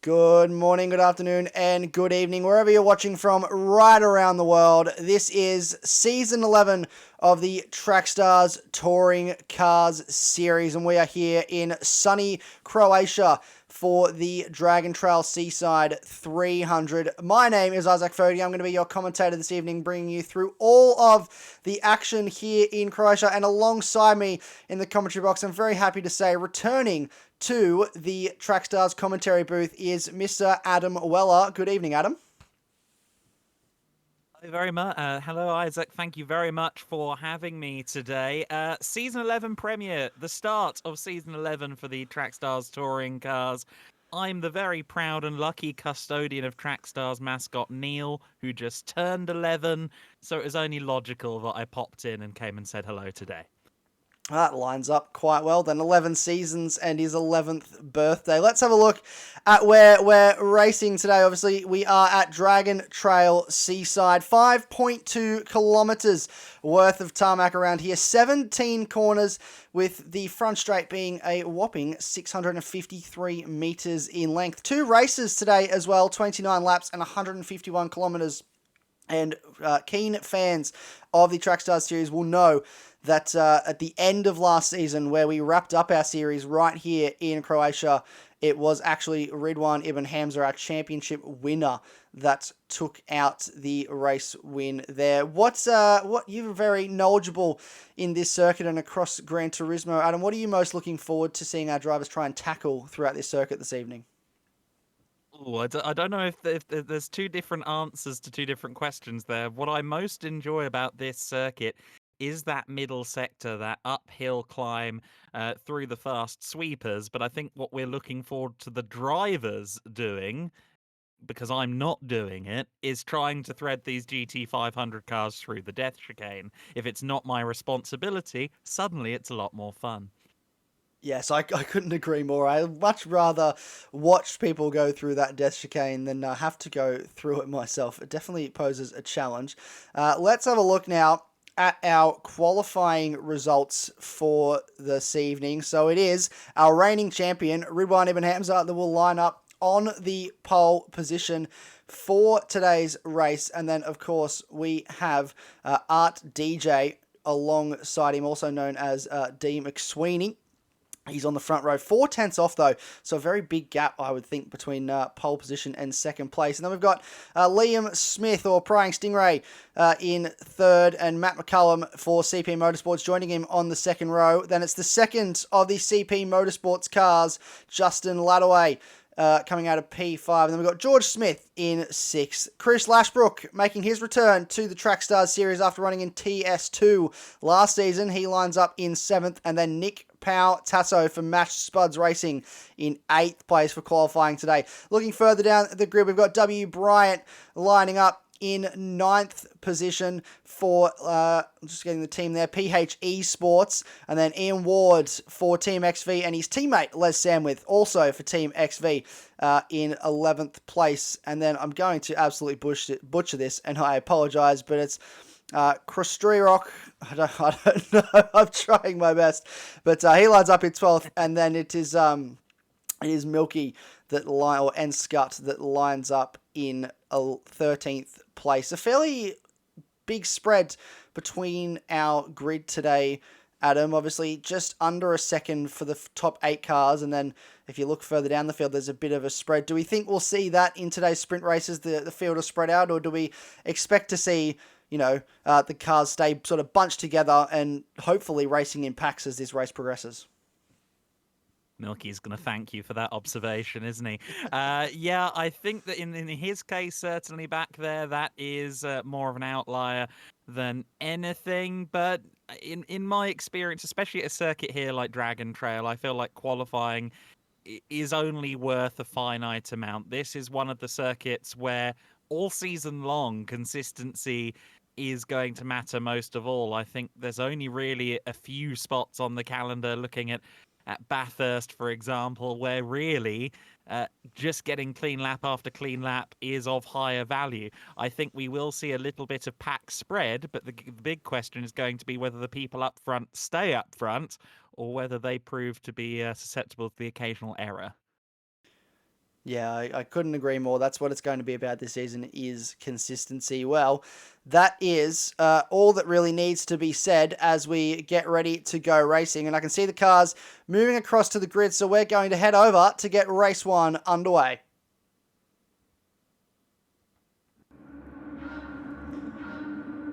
Good morning, good afternoon, and good evening, wherever you're watching from right around the world. This is season 11 of the Trackstars Touring Cars series, and we are here in sunny Croatia for the Dragon Trail Seaside 300. My name is Isaac Fody. I'm going to be your commentator this evening, bringing you through all of the action here in Croatia, and alongside me in the commentary box, I'm very happy to say, returning to the Trackstars commentary booth is Mr. Adam Weller. Good evening, Adam. Very much. Hello, Isaac. Thank you very much for having me today. Season 11 premiere, the start of Season 11 for the Trackstars Touring Cars. I'm the very proud and lucky custodian of Trackstars mascot Neil, who just turned 11, so it was only logical that I popped in and came and said hello today. That lines up quite well then. 11 seasons and his 11th birthday. Let's have a look at where we're racing today. Obviously, we are at Dragon Trail Seaside. 5.2 kilometres worth of tarmac around here. 17 corners with the front straight being a whopping 653 metres in length. 2 races today as well. 29 laps and 151 kilometres. And keen fans of the Trackstars series will know that at the end of last season, where we wrapped up our series right here in Croatia, it was actually Ridwan Ibn Hamza, our championship winner, that took out the race win there. What you're very knowledgeable in this circuit and across Gran Turismo, Adam. What are you most looking forward to seeing our drivers try and tackle throughout this circuit this evening? Oh, I don't know if there's two different answers to two different questions there. What I most enjoy about this circuit is that middle sector, that uphill climb through the fast sweepers. But I think what we're looking forward to the drivers doing, because I'm not doing it, is trying to thread these GT 500 cars through the death chicane. If it's not my responsibility, suddenly it's a lot more fun. Yes, I couldn't agree more. I'd much rather watch people go through that death chicane than have to go through it myself. It definitely poses a challenge. Let's have a look now at our qualifying results for this evening. So it is our reigning champion, Ridwan Ibn Hamza, that will line up on the pole position for today's race. And then, of course, we have Art DJ alongside him, also known as D. McSweeney. He's on the front row, 4 tenths off though, so a very big gap, I would think, between pole position and second place. And then we've got Liam Smith, or Prying Stingray, in third, and Matt McCullum for CP Motorsports joining him on the second row. Then it's the second of the CP Motorsports cars, Justin Ladaway, coming out of P5. And then we've got George Smith in sixth. Chris Lashbrook making his return to the Trackstars series after running in TS2 last season. He lines up in seventh. And then Nick Pau Tasso from Match Spuds Racing in 8th place for qualifying today. Looking further down the grid, we've got W. Bryant lining up in 9th position for, just getting the team there, PHE Sports. And then Ian Ward for Team XV, and his teammate Les Samwith also for Team XV in 11th place. And then I'm going to absolutely butcher this, and I apologise, but it's Krostryrok. I don't know. I'm trying my best, but he lines up in 12th, and then it is Milky and Scott that lines up in 13th place. A fairly big spread between our grid today, Adam. Obviously, just under a second for the top 8 cars, and then if you look further down the field, there's a bit of a spread. Do we think we'll see that in today's sprint races, the field is spread out, or do we expect to see the cars stay sort of bunched together and hopefully racing in packs as this race progresses? Milky's going to thank you for that observation, isn't he? Yeah, I think that in his case, certainly back there, that is more of an outlier than anything. But in my experience, especially at a circuit here like Dragon Trail, I feel like qualifying is only worth a finite amount. This is one of the circuits where all season long consistency is going to matter most of all. I think there's only really a few spots on the calendar, looking at Bathurst, for example, where really just getting clean lap after clean lap is of higher value. I think we will see a little bit of pack spread, but the big question is going to be whether the people up front stay up front or whether they prove to be susceptible to the occasional error. Yeah, I couldn't agree more. That's what it's going to be about this season is consistency. Well, that is all that really needs to be said as we get ready to go racing. And I can see the cars moving across to the grid, so we're going to head over to get race 1 underway.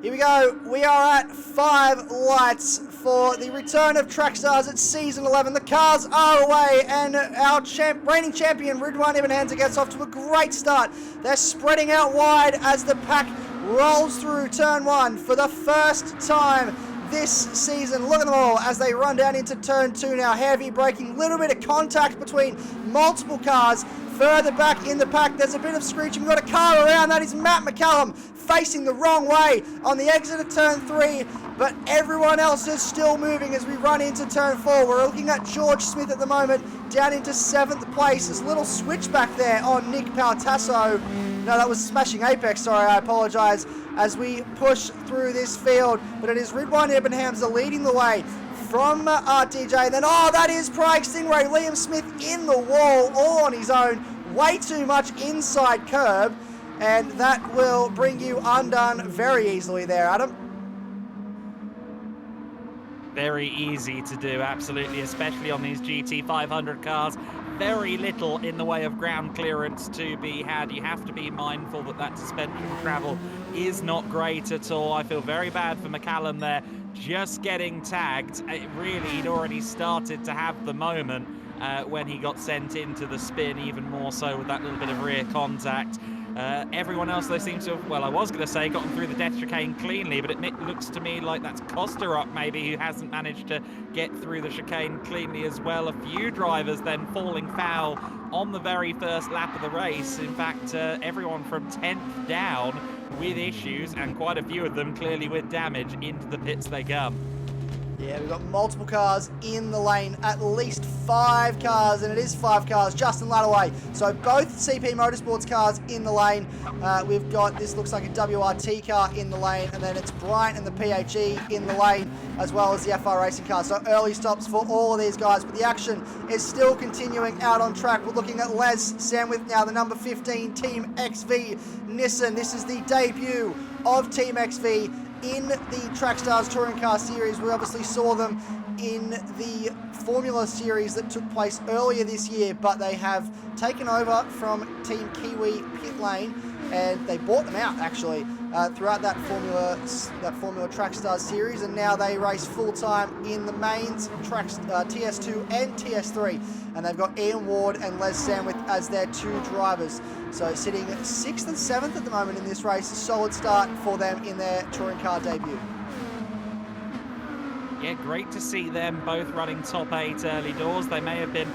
Here we go. We are at 5 lights for the return of Track Stars at Season 11. The cars are away, and our reigning champion, Ridwan Ibn Hamza, gets off to a great start. They're spreading out wide as the pack rolls through Turn 1 for the first time this season. Look at them all as they run down into Turn 2 now. Heavy braking, little bit of contact between multiple cars. Further back in the pack, there's a bit of screeching. We've got a car around. That is Matt McCallum facing the wrong way on the exit of Turn 3, but everyone else is still moving as we run into Turn 4. We're looking at George Smith at the moment, down into 7th place. There's a little switchback there on Nick Pautasso. No, that was Smashing Apex, sorry, I apologise, as we push through this field. But it is Ridwan Ibn Hamza leading the way from RTJ. Then, that is Prague Stingray. Liam Smith in the wall, all on his own. Way too much inside curb. And that will bring you undone very easily there, Adam. Very easy to do, absolutely, especially on these GT 500 cars. Very little in the way of ground clearance to be had. You have to be mindful that suspension travel is not great at all. I feel very bad for McCallum there, just getting tagged. He'd already started to have the moment when he got sent into the spin, even more so with that little bit of rear contact. Everyone else, though, seems to have, well, I was going to say gotten through the death chicane cleanly, but it looks to me like that's Kosteruk maybe who hasn't managed to get through the chicane cleanly as well. A few drivers then falling foul on the very first lap of the race. In fact, everyone from 10th down with issues, and quite a few of them clearly with damage. Into the pits they come. Yeah, we've got multiple cars in the lane, at least 5 cars, and it is 5 cars, Justin Ladaway. So both CP Motorsports cars in the lane. We've got, this looks like a WRT car in the lane, and then it's Bryant and the PHE in the lane, as well as the FR Racing car. So early stops for all of these guys, but the action is still continuing out on track. We're looking at Les Sandwith now, the number 15 Team XV Nissan. This is the debut of Team XV in the Trackstars Touring Car Series. We obviously saw them in the Formula Series that took place earlier this year, but they have taken over from Team Kiwi Pit Lane, and they bought them out actually throughout that Formula Trackstars Series, and now they race full-time in the mains, TS2 and TS3, and they've got Ian Ward and Les Sandwith as their 2 drivers. So sitting 6th and 7th at the moment in this race. A solid start for them in their touring car debut. Yeah, great to see them both running top 8 early doors. They may have been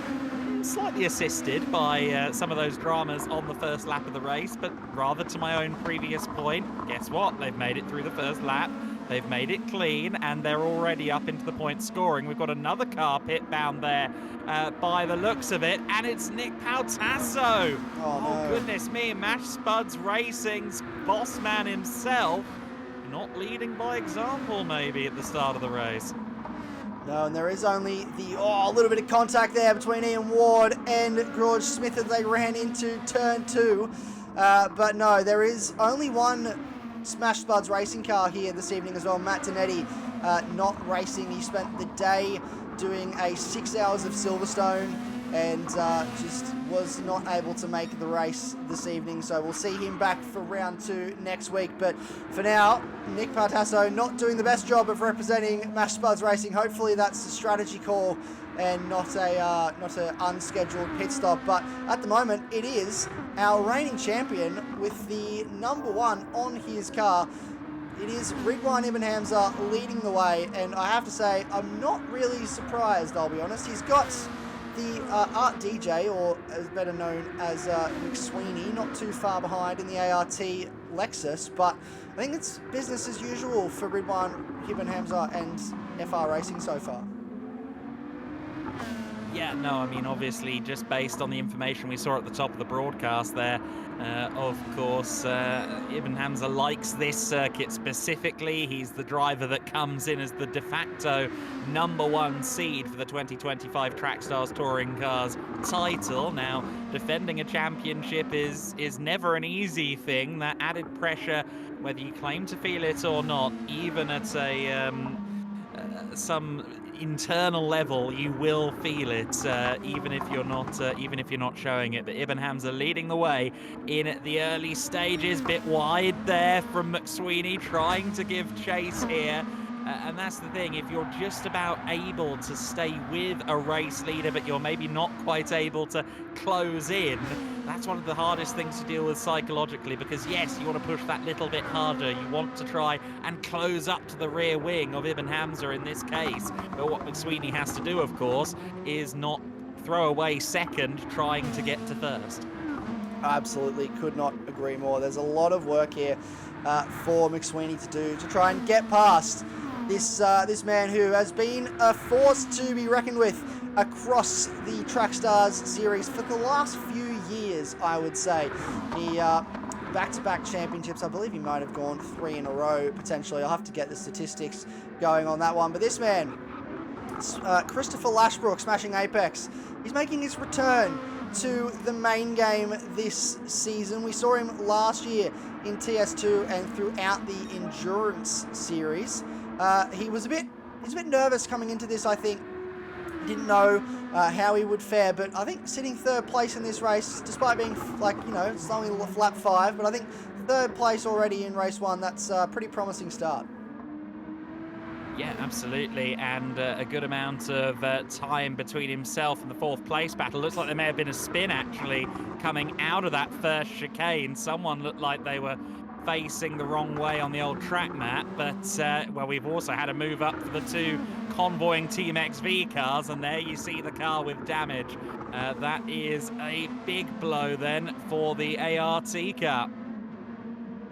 slightly assisted by some of those dramas on the first lap of the race, but rather to my own previous point, guess what? They've made it through the first lap. They've made it clean, and they're already up into the point scoring. We've got another car pit bound there by the looks of it, and it's Nick Pautasso. Oh, no. Goodness me, Mash Spuds Racing's boss man himself, not leading by example maybe at the start of the race. No, and there is only a little bit of contact there between Ian Ward and George Smith as they ran into Turn 2. But no, there is only one Smash Spuds racing car here this evening as well. Matt Donetti not racing. He spent the day doing a 6 hours of Silverstone and just was not able to make the race this evening. So we'll see him back for round 2 next week. But for now, Nick Pautasso not doing the best job of representing Mash Spuds Racing. Hopefully that's a strategy call and not a unscheduled pit stop. But at the moment, it is our reigning champion with the number 1 on his car. It is Ridwan Ibn Hamza leading the way, and I have to say, I'm not really surprised, I'll be honest. He's got the Art DJ, or as better known as McSweeney, not too far behind in the ART Lexus, but I think it's business as usual for Ridwan Ibn Hamza and FR Racing so far. Yeah, no, I mean, obviously, just based on the information we saw at the top of the broadcast there, of course, Ibn Hamza likes this circuit specifically. He's the driver that comes in as the de facto #1 seed for the 2025 Trackstars Touring Cars title. Now, defending a championship is never an easy thing. That added pressure, whether you claim to feel it or not, even at some internal level, you will feel it, even if you're not showing it. But Ibn Hamza leading the way in the early stages, bit wide there from McSweeney, trying to give chase here. And that's the thing, if you're just about able to stay with a race leader, but you're maybe not quite able to close in, that's one of the hardest things to deal with psychologically, because yes, you want to push that little bit harder. You want to try and close up to the rear wing of Ibn Hamza in this case. But what McSweeney has to do, of course, is not throw away second trying to get to first. Absolutely, could not agree more. There's a lot of work here for McSweeney to do to try and get past this man who has been a force to be reckoned with across the Trackstars series for the last few years, I would say. He back-to-back championships. I believe he might have gone 3 in a row, potentially. I'll have to get the statistics going on that one. But this man, Christopher Lashbrook, smashing Apex, he's making his return to the main game this season. We saw him last year in TS2 and throughout the Endurance series. He's a bit nervous coming into this, I think. Didn't know how he would fare, but I think sitting 3rd place in this race, despite being it's only lap 5, but I think 3rd place already in race 1, that's a pretty promising start. Yeah, absolutely, and a good amount of time between himself and the 4th place battle. Looks like there may have been a spin, actually, coming out of that first chicane. Someone looked like they were facing the wrong way on the old track mat, but well, we've also had a move up for the 2 convoying Team XV cars, and there you see the car with damage. That is a big blow then for the ART car.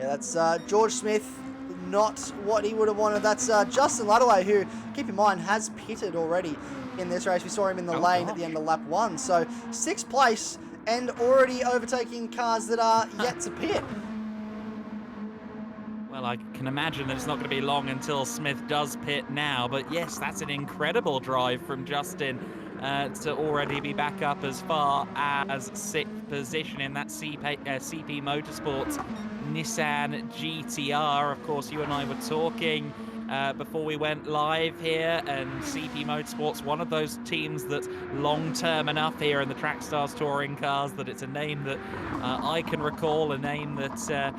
Yeah, that's George Smith, not what he would have wanted. That's Justin Luddaway, who, keep in mind, has pitted already in this race. We saw him in the lane at the end of lap 1. So 6th place and already overtaking cars that are yet to pit. Well, I can imagine that it's not going to be long until Smith does pit now, but yes, that's an incredible drive from Justin to already be back up as far as 6th position in that CP Motorsports Nissan GTR. Of course, you and I were talking before we went live here, and CP Motorsports, one of those teams that's long-term enough here in the Trackstars Touring Cars that it's a name that I can recall, a name that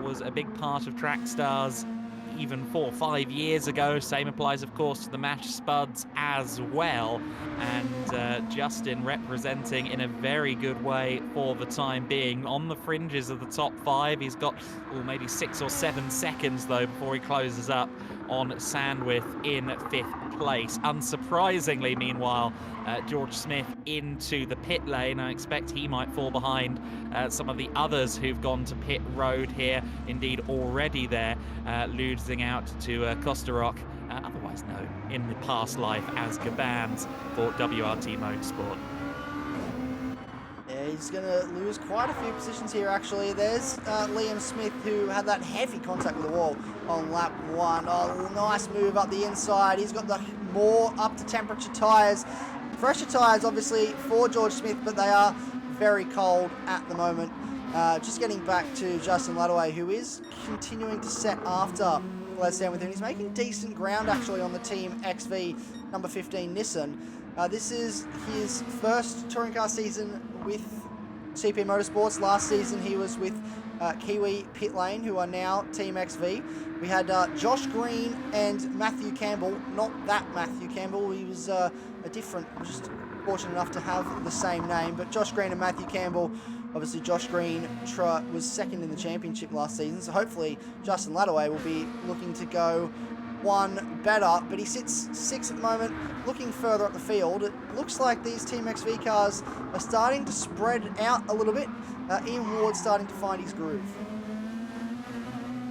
was a big part of Trackstars even 4 or 5 years ago. Same applies, of course, to the Mash Spuds as well. And Justin representing in a very good way for the time being. On the fringes of the top 5, he's got maybe 6 or 7 seconds, though, before he closes up on Sandwith in 5th place. Unsurprisingly, meanwhile, George Smith into the pit lane. I expect he might fall behind some of the others who've gone to pit road here. Indeed, already there, losing out to Costa Rock, otherwise known in the past life as Gabans, for WRT Motorsport. Yeah, he's going to lose quite a few positions here, actually. There's Liam Smith, who had that heavy contact with the wall on lap 1. Oh, nice move up the inside. He's got the more up-to-temperature tyres. Fresher tyres, obviously, for George Smith, but they are very cold at the moment. Just getting back to Justin Luddaway, who is continuing to set after Let's Stand With Him. He's making decent ground, actually, on the Team XV number 15 Nissan. This is his first touring car season with CP Motorsports. Last season he was with Kiwi Pit Lane, who are now Team XV. We had Josh Green and Matthew Campbell. Not that Matthew Campbell, he was a different, just fortunate enough to have the same name. But Josh Green and Matthew Campbell, obviously Josh Green was second in the championship last season, so hopefully Justin Luddaway will be looking to go one better, but he sits 6th at the moment. Looking further up the field, it looks like these Team XV cars are starting to spread out a little bit. Ian Ward's starting to find his groove.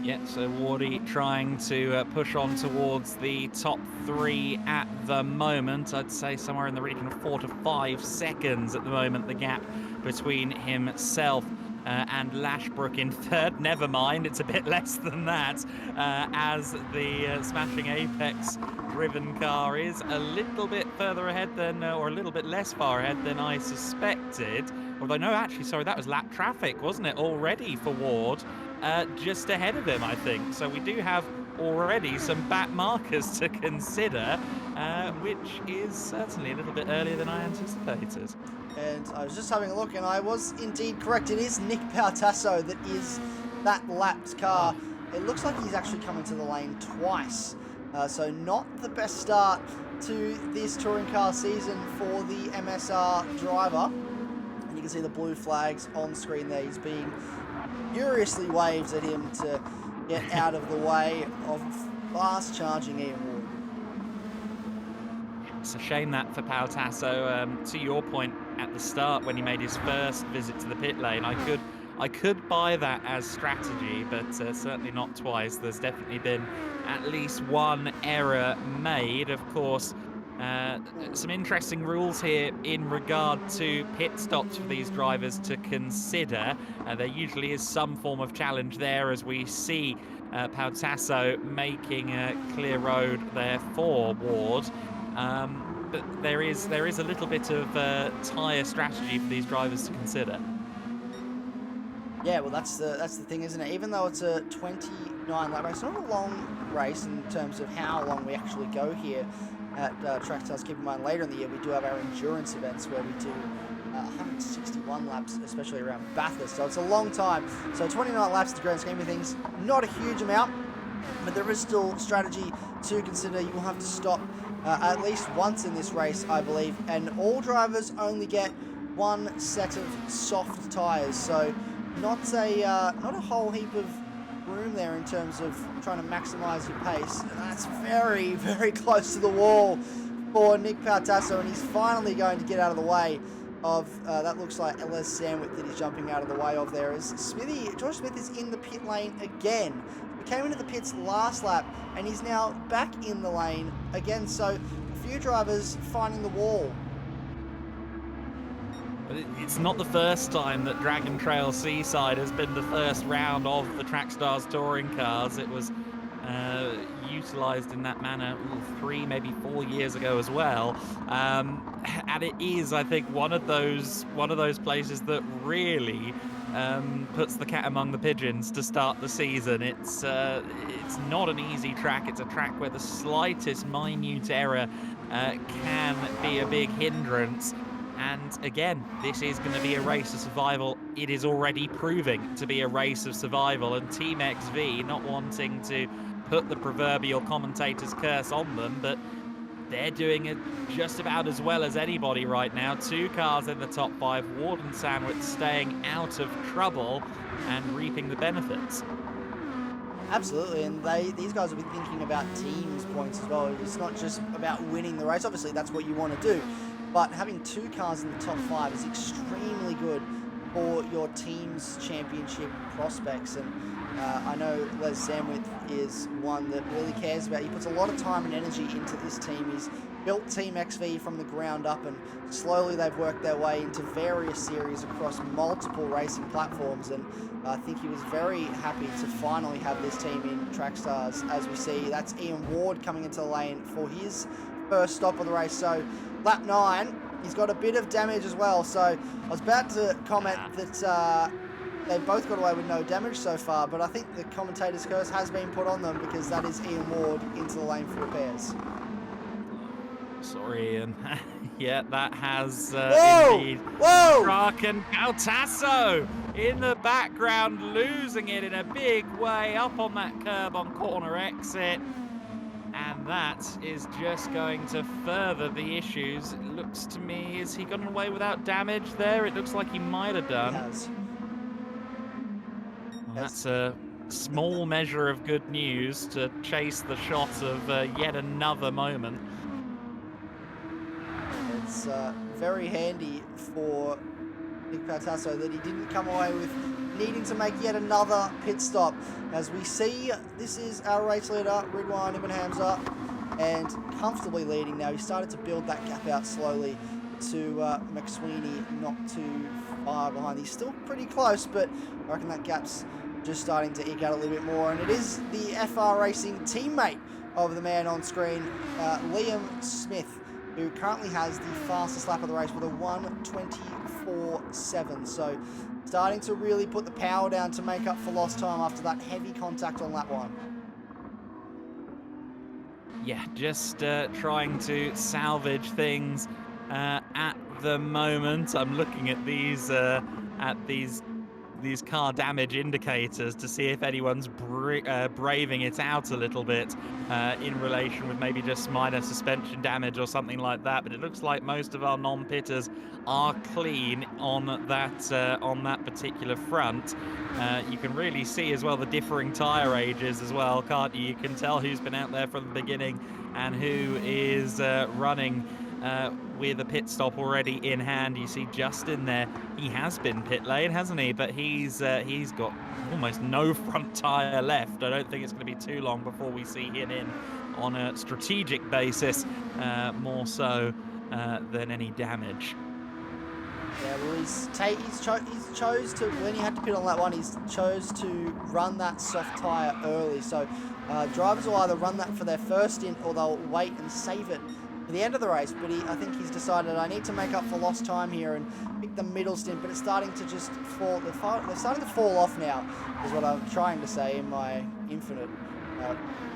Yeah, so Wardy trying to push on towards the top 3 at the moment. I'd say somewhere in the region of 4 to 5 seconds at the moment, the gap between himself and Lashbrook in third. Never mind, it's a bit less than that, as the Smashing Apex driven car is a little bit further ahead than, or a little bit less far ahead than I suspected. Although, no, actually, sorry, that was lap traffic, wasn't it, already for Ward? Just ahead of him, I think. So we do have already some back markers to consider, which is certainly a little bit earlier than I anticipated. And I was just having a look, and I was indeed correct. It is Nick Pautasso that is that lapped car. It looks like he's actually come into the lane twice. So not the best start to this touring car season for the MSR driver. And you can see the blue flags on screen there. He's being furiously waved at him to get out of the way of fast charging Ian Ward. It's a shame that for Pautasso, to your point at the start when he made his first visit to the pit lane, I could buy that as strategy, but certainly not twice. There's definitely been at least one error made. Of course, some interesting rules here in regard to pit stops for these drivers to consider. There usually is some form of challenge there, as we see Pautasso making a clear road there for Ward. But there is a little bit of tyre strategy for these drivers to consider. Yeah, well, that's the thing, isn't it? Even though it's a 29 lap race, not a long race in terms of how long we actually go here at Trackstars. Keep in mind, later in the year we do have our endurance events where we do 161 laps, especially around Bathurst. So it's a long time. So 29 laps in the grand scheme of things, not a huge amount, but there is still strategy to consider. You will have to stop at least once in this race, I believe, and all drivers only get one set of soft tyres. So not a whole heap of room there in terms of trying to maximise your pace. And that's very, very close to the wall for Nick Pautasso, and he's finally going to get out of the way of, that looks like Les Sandwich that he's jumping out of the way of there. As George Smith is in the pit lane again. He came into the pits last lap, and he's now back in the lane again. So a few drivers finding the wall. But it's not the first time that Dragon Trail Seaside has been the first round of the Trackstars touring cars. It was utilised in that manner 3, maybe 4 years ago as well, and it is, I think, one of those places that really puts the cat among the pigeons to start the season. It's not an easy track. It's a track where the slightest minute error can be a big hindrance. And again, this is going to be a race of survival. It is already proving to be a race of survival, and Team XV, not wanting to put the proverbial commentator's curse on them, but they're doing it just about as well as anybody right now. 2 cars in the top 5, Ward and Sandwich staying out of trouble and reaping the benefits. Absolutely, and these guys will be thinking about teams points as well. It's not just about winning the race. Obviously, that's what you want to do. But having 2 cars in the top 5 is extremely good for your team's championship prospects. And I know Les Sandwich is one that really cares about. He puts a lot of time and energy into this team. He's built Team XV from the ground up, and slowly they've worked their way into various series across multiple racing platforms. And I think he was very happy to finally have this team in Trackstars. As we see, that's Ian Ward coming into the lane for his first stop of the race. So lap 9, he's got a bit of damage as well. So I was about to comment that they've both got away with no damage so far, but I think the commentator's curse has been put on them, because that is Ian Ward into the lane for repairs. Sorry, Ian. Yeah, that has indeed. Whoa! Draken Pautasso in the background, losing it in a big way up on that curb on corner exit. And that is just going to further the issues. It looks to me, has he gotten away without damage there? It looks like he might have done. He has. Well, that's a small measure of good news to chase the shot of yet another moment. It's very handy for Nick Pautasso that he didn't come away with needing to make yet another pit stop. As we see, this is our race leader, Ridwan Ibn Hamza, and comfortably leading now. He started to build that gap out slowly to McSweeney, not too far behind. He's still pretty close, but I reckon that gap's just starting to eke out a little bit more. And it is the FR Racing teammate of the man on screen, Liam Smith, who currently has the fastest lap of the race with a 1:24.7. So starting to really put the power down to make up for lost time after that heavy contact on lap 1. Yeah, just trying to salvage things at the moment. I'm looking at these car damage indicators to see if anyone's braving it out a little bit in relation with maybe just minor suspension damage or something like that. But it looks like most of our non-pitters are clean on that particular front. You can really see as well the differing tyre ages as well, can't you? You can tell who's been out there from the beginning and who is running with a pit stop already in hand. You see Justin there. He has been pit lane, hasn't he? But he's got almost no front tyre left. I don't think it's going to be too long before we see him in on a strategic basis, more so than any damage. Yeah, well, he's chose to, when he had to pit on that one, he's chose to run that soft tyre early. So drivers will either run that for their first stint or they'll wait and save it for the end of the race. But I think he's decided, I need to make up for lost time here and pick the middle stint. But it's starting to just fall. They're starting to fall off now, is what I'm trying to say in my infinite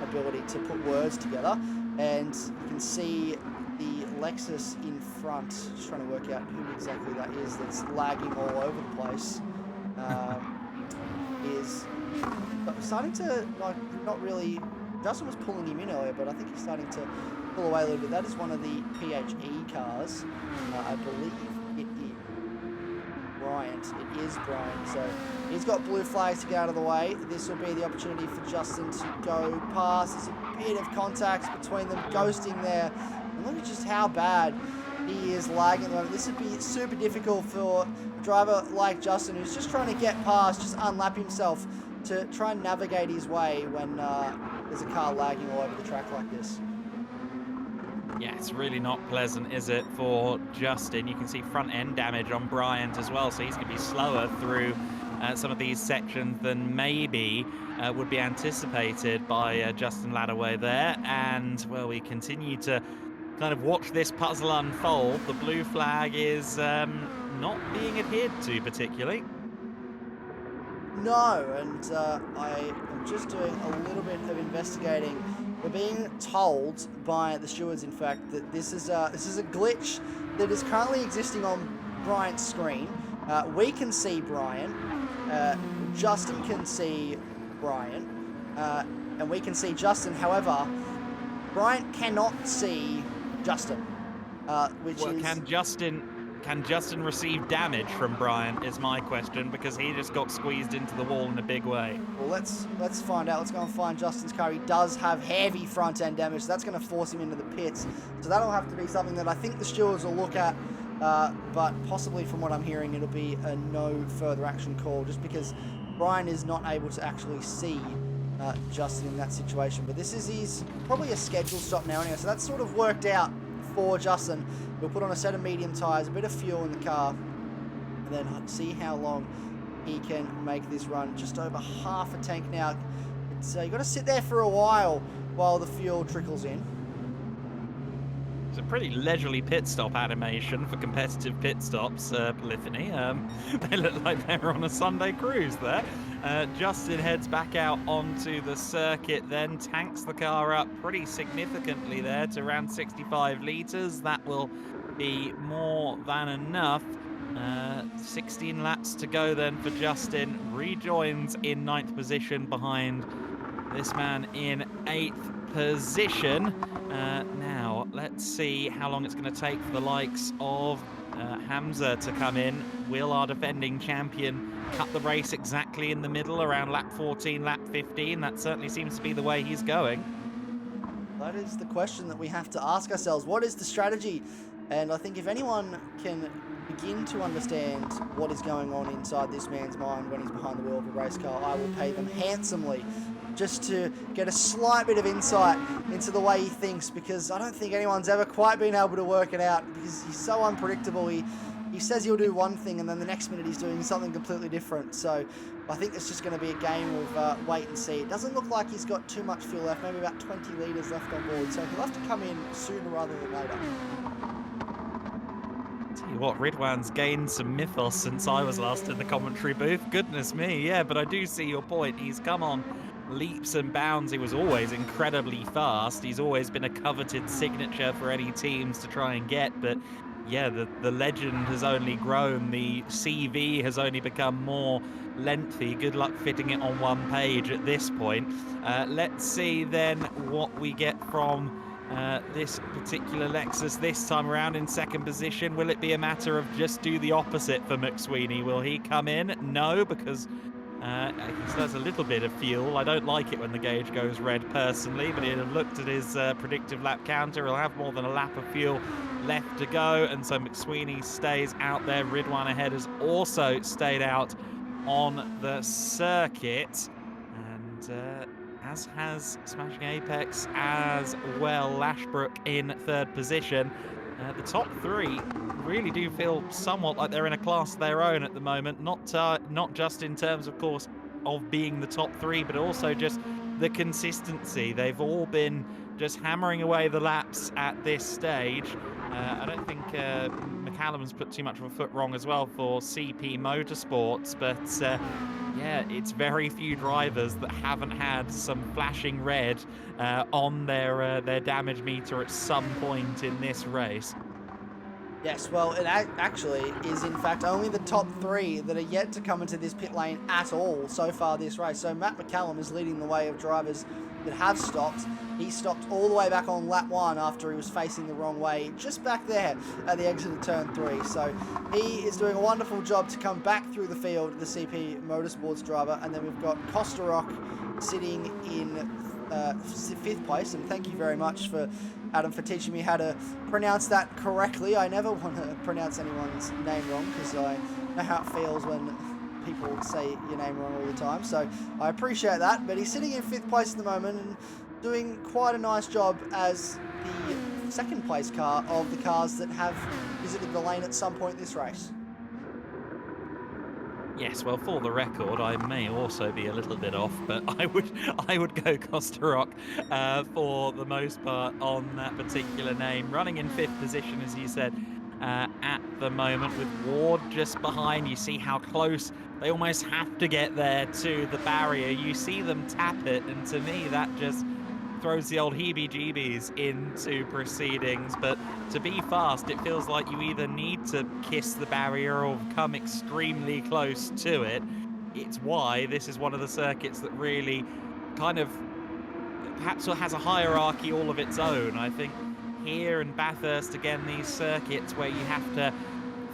ability to put words together. And you can see the Lexus in front, just trying to work out who exactly that is that's lagging all over the place, is starting to, like, not really, Justin was pulling him in earlier, but I think he's starting to pull away a little bit. That is one of the PHE cars, I believe it is Bryant. It is Bryant, so he's got blue flags to get out of the way. This will be the opportunity for Justin to go past. There's a bit of contact between them, ghosting there. And look at just how bad he is lagging at the moment. This would be super difficult for a driver like Justin, who's just trying to get past, just unlap himself, to try and navigate his way when there's a car lagging all over the track like this. Yeah, it's really not pleasant, is it, for Justin? You can see front end damage on Bryant as well, so he's going to be slower through some of these sections than maybe would be anticipated by Justin Ladaway there. And, well, we continue to kind of watch this puzzle unfold. The blue flag is not being adhered to particularly. No, and I am just doing a little bit of investigating. We're being told by the stewards, in fact, that this is a glitch that is currently existing on Bryant's screen. We can see Bryant, Justin can see Bryant, and we can see Justin. However, Bryant cannot see Justin, Can Justin receive damage from Bryant is my question, because he just got squeezed into the wall in a big way. Well, let's find out. Let's go and find Justin's car. He does have heavy front end damage, so that's going to force him into the pits. So that'll have to be something that I think the stewards will look at, but possibly from what I'm hearing, it'll be a no further action call, just because Brian is not able to actually see Justin in that situation. But this is probably a scheduled stop now anyway, so that's sort of worked out for Justin. He'll put on a set of medium tyres, a bit of fuel in the car, and then see how long he can make this run. Just over half a tank now. So you've got to sit there for a while the fuel trickles in. It's a pretty leisurely pit stop animation for competitive pit stops, Polyphony. They look like they're on a Sunday cruise there. Justin heads back out onto the circuit, then tanks the car up pretty significantly there to around 65 litres. That will be more than enough. 16 laps to go then for Justin. Rejoins in 9th position behind this man in 8th position. Now, let's see how long it's going to take for the likes of Hamza to come in. Will our defending champion cut the race exactly in the middle around lap 14, lap 15? That certainly seems to be the way he's going. That is the question that we have to ask ourselves. What is the strategy And I think if anyone can begin to understand what is going on inside this man's mind when he's behind the wheel of a race car, I will pay them handsomely just to get a slight bit of insight into the way he thinks, because I don't think anyone's ever quite been able to work it out, because he's so unpredictable. He says he'll do one thing and then the next minute he's doing something completely different. So I think it's just going to be a game of wait and see. It doesn't look like he's got too much fuel left, maybe about 20 litres left on board, so he'll have to come in sooner rather than later. Tell you what, Ridwan's gained some mythos since I was last in the commentary booth. Goodness me, yeah, but I do see your point. He's come on leaps and bounds. He was always incredibly fast. He's always been a coveted signature for any teams to try and get, but yeah, the legend has only grown. The CV has only become more lengthy. Good luck fitting it on one page at this point. Let's see then what we get from this particular Lexus this time around in second position. Will it be a matter of just do the opposite for McSweeney? Will he come in? No, because he still has a little bit of fuel. I don't like it when the gauge goes red personally, but he'll have looked at his predictive lap counter. He'll have more than a lap of fuel left to go, and so McSweeney stays out there. Ridwan ahead has also stayed out on the circuit, and as has Smashing Apex as well. Lashbrook in third position. The top three really do feel somewhat like they're in a class of their own at the moment, not just in terms, of course, of being the top three, but also just the consistency. They've all been just hammering away the laps at this stage. I don't think McCallum's put too much of a foot wrong as well for CP Motorsports, but yeah, it's very few drivers that haven't had some flashing red on their damage meter at some point in this race. Yes, well, it actually is, in fact, only the top three that are yet to come into this pit lane at all so far this race. So Matt McCallum is leading the way of drivers that have stopped. He stopped all the way back on lap 1 after he was facing the wrong way, just back there at the exit of turn 3. So he is doing a wonderful job to come back through the field, the CP Motorsports driver. And then we've got Costa Rock sitting in 5th place, and thank you very much for Adam for teaching me how to pronounce that correctly. I never want to pronounce anyone's name wrong, because I know how it feels when people say your name wrong all the time, so I appreciate that. But he's sitting in 5th place at the moment and doing quite a nice job as the second place car of the cars that have visited the lane at some point this race. Yes, well, for the record, I may also be a little bit off, but I would go Costa Rock for the most part on that particular name. Running in 5th position, as you said, at the moment, with Ward just behind. You see how close they almost have to get there to the barrier. You see them tap it, and to me, that just throws the old heebie-jeebies into proceedings. But to be fast, it feels like you either need to kiss the barrier or come extremely close to it. It's why this is one of the circuits that really kind of perhaps has a hierarchy all of its own. I think here in Bathurst, again, these circuits where you have to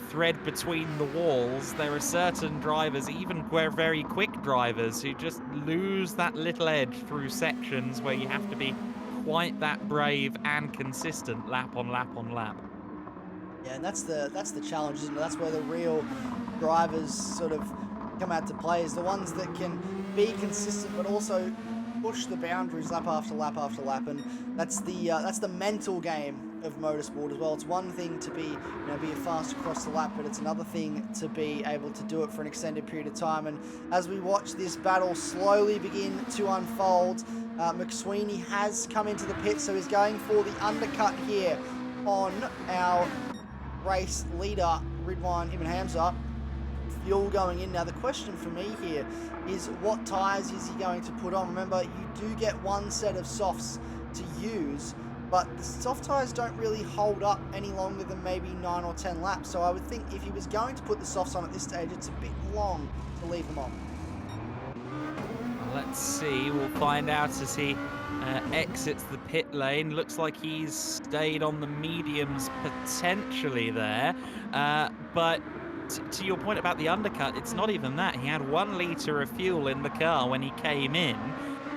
thread between the walls, there are certain drivers, even very quick drivers, who just lose that little edge through sections where you have to be quite that brave and consistent lap on lap on lap. Yeah, and that's the challenge, isn't it? That's where the real drivers sort of come out to play, is the ones that can be consistent but also push the boundaries lap after lap after lap. And that's the mental game of motorsport as well. It's one thing to be fast across the lap, but it's another thing to be able to do it for an extended period of time. And as we watch this battle slowly begin to unfold, McSweeney has come into the pit, so he's going for the undercut here on our race leader, Ridwan Ibn Hamza. Fuel going in. Now the question for me here is, what tyres is he going to put on? Remember, you do get one set of softs to use, but the soft tyres don't really hold up any longer than maybe 9 or 10 laps. So I would think if he was going to put the softs on at this stage, it's a bit long to leave them on. Let's see, we'll find out as he exits the pit lane. Looks like he's stayed on the mediums potentially there, but to your point about the undercut, it's not even that. He had 1 litre of fuel in the car when he came in,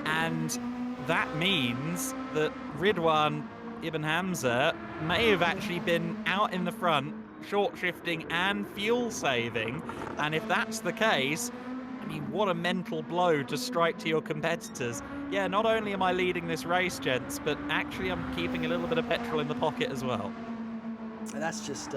and that means that Ridwan Ibn Hamza may have actually been out in the front, short shifting and fuel saving. And if that's the case, I mean, what a mental blow to strike to your competitors. Yeah, not only am I leading this race, gents, but actually I'm keeping a little bit of petrol in the pocket as well. And that's just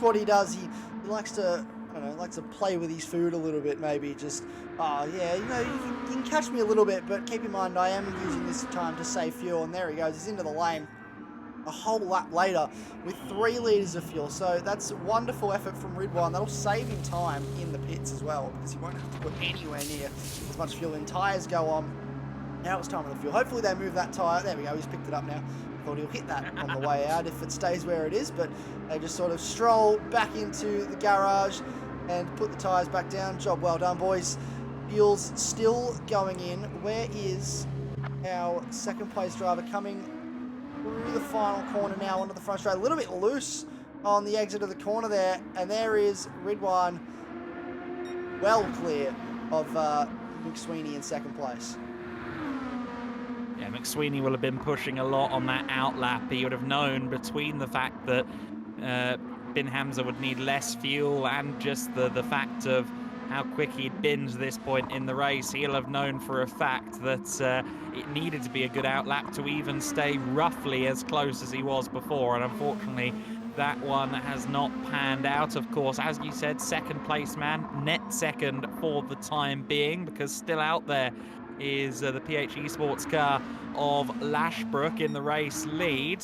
what he does. He likes to, I don't know, likes to play with his food a little bit. Maybe just, oh yeah, you can catch me a little bit, but keep in mind I am using this time to save fuel. And there he goes. He's into the lane a whole lap later with 3 litres of fuel. So that's a wonderful effort from Ridwan. That'll save him time in the pits as well, because he won't have to put anywhere near as much fuel in. Tyres go on. Now it's time for the fuel. Hopefully they move that tyre. There we go. He's picked it up now. Thought he'll hit that on the way out if it stays where it is, but they just sort of stroll back into the garage and put the tyres back down. Job well done, boys. Fuel's still going in. Where is our second place driver coming through the final corner now onto the front straight? A little bit loose on the exit of the corner there, and there is Ridwan well clear of McSweeney in second place. Yeah, McSweeney will have been pushing a lot on that outlap. He would have known between the fact that Ibn Hamza would need less fuel and just the fact of how quick he'd been to this point in the race. He'll have known for a fact that it needed to be a good outlap to even stay roughly as close as he was before. And unfortunately, that one has not panned out. Of course, as you said, second place man, net second for the time being, because still out there is the PHE Sports car of Lashbrook in the race lead.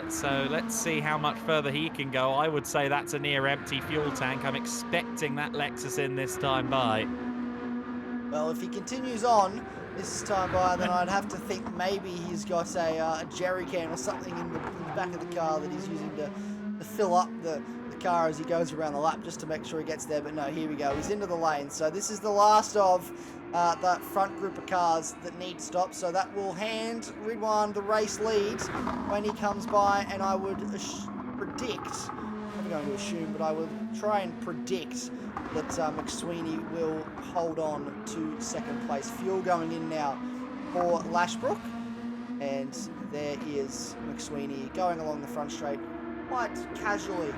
So let's see how much further he can go. I would say that's a near empty fuel tank. I'm expecting that Lexus in this time by. Well, if he continues on this time by, then I'd have to think maybe he's got a jerry can or something in the back of the car that he's using to fill up the car as he goes around the lap just to make sure he gets there. But no, here we go. He's into the lane. So this is the last of that front group of cars that need to stop. So that will hand Ridwan the race lead when he comes by. And I would predict, I'm going to assume, but I will try and predict that McSweeney will hold on to second place. Fuel going in now for Lashbrook. And there is McSweeney going along the front straight quite casually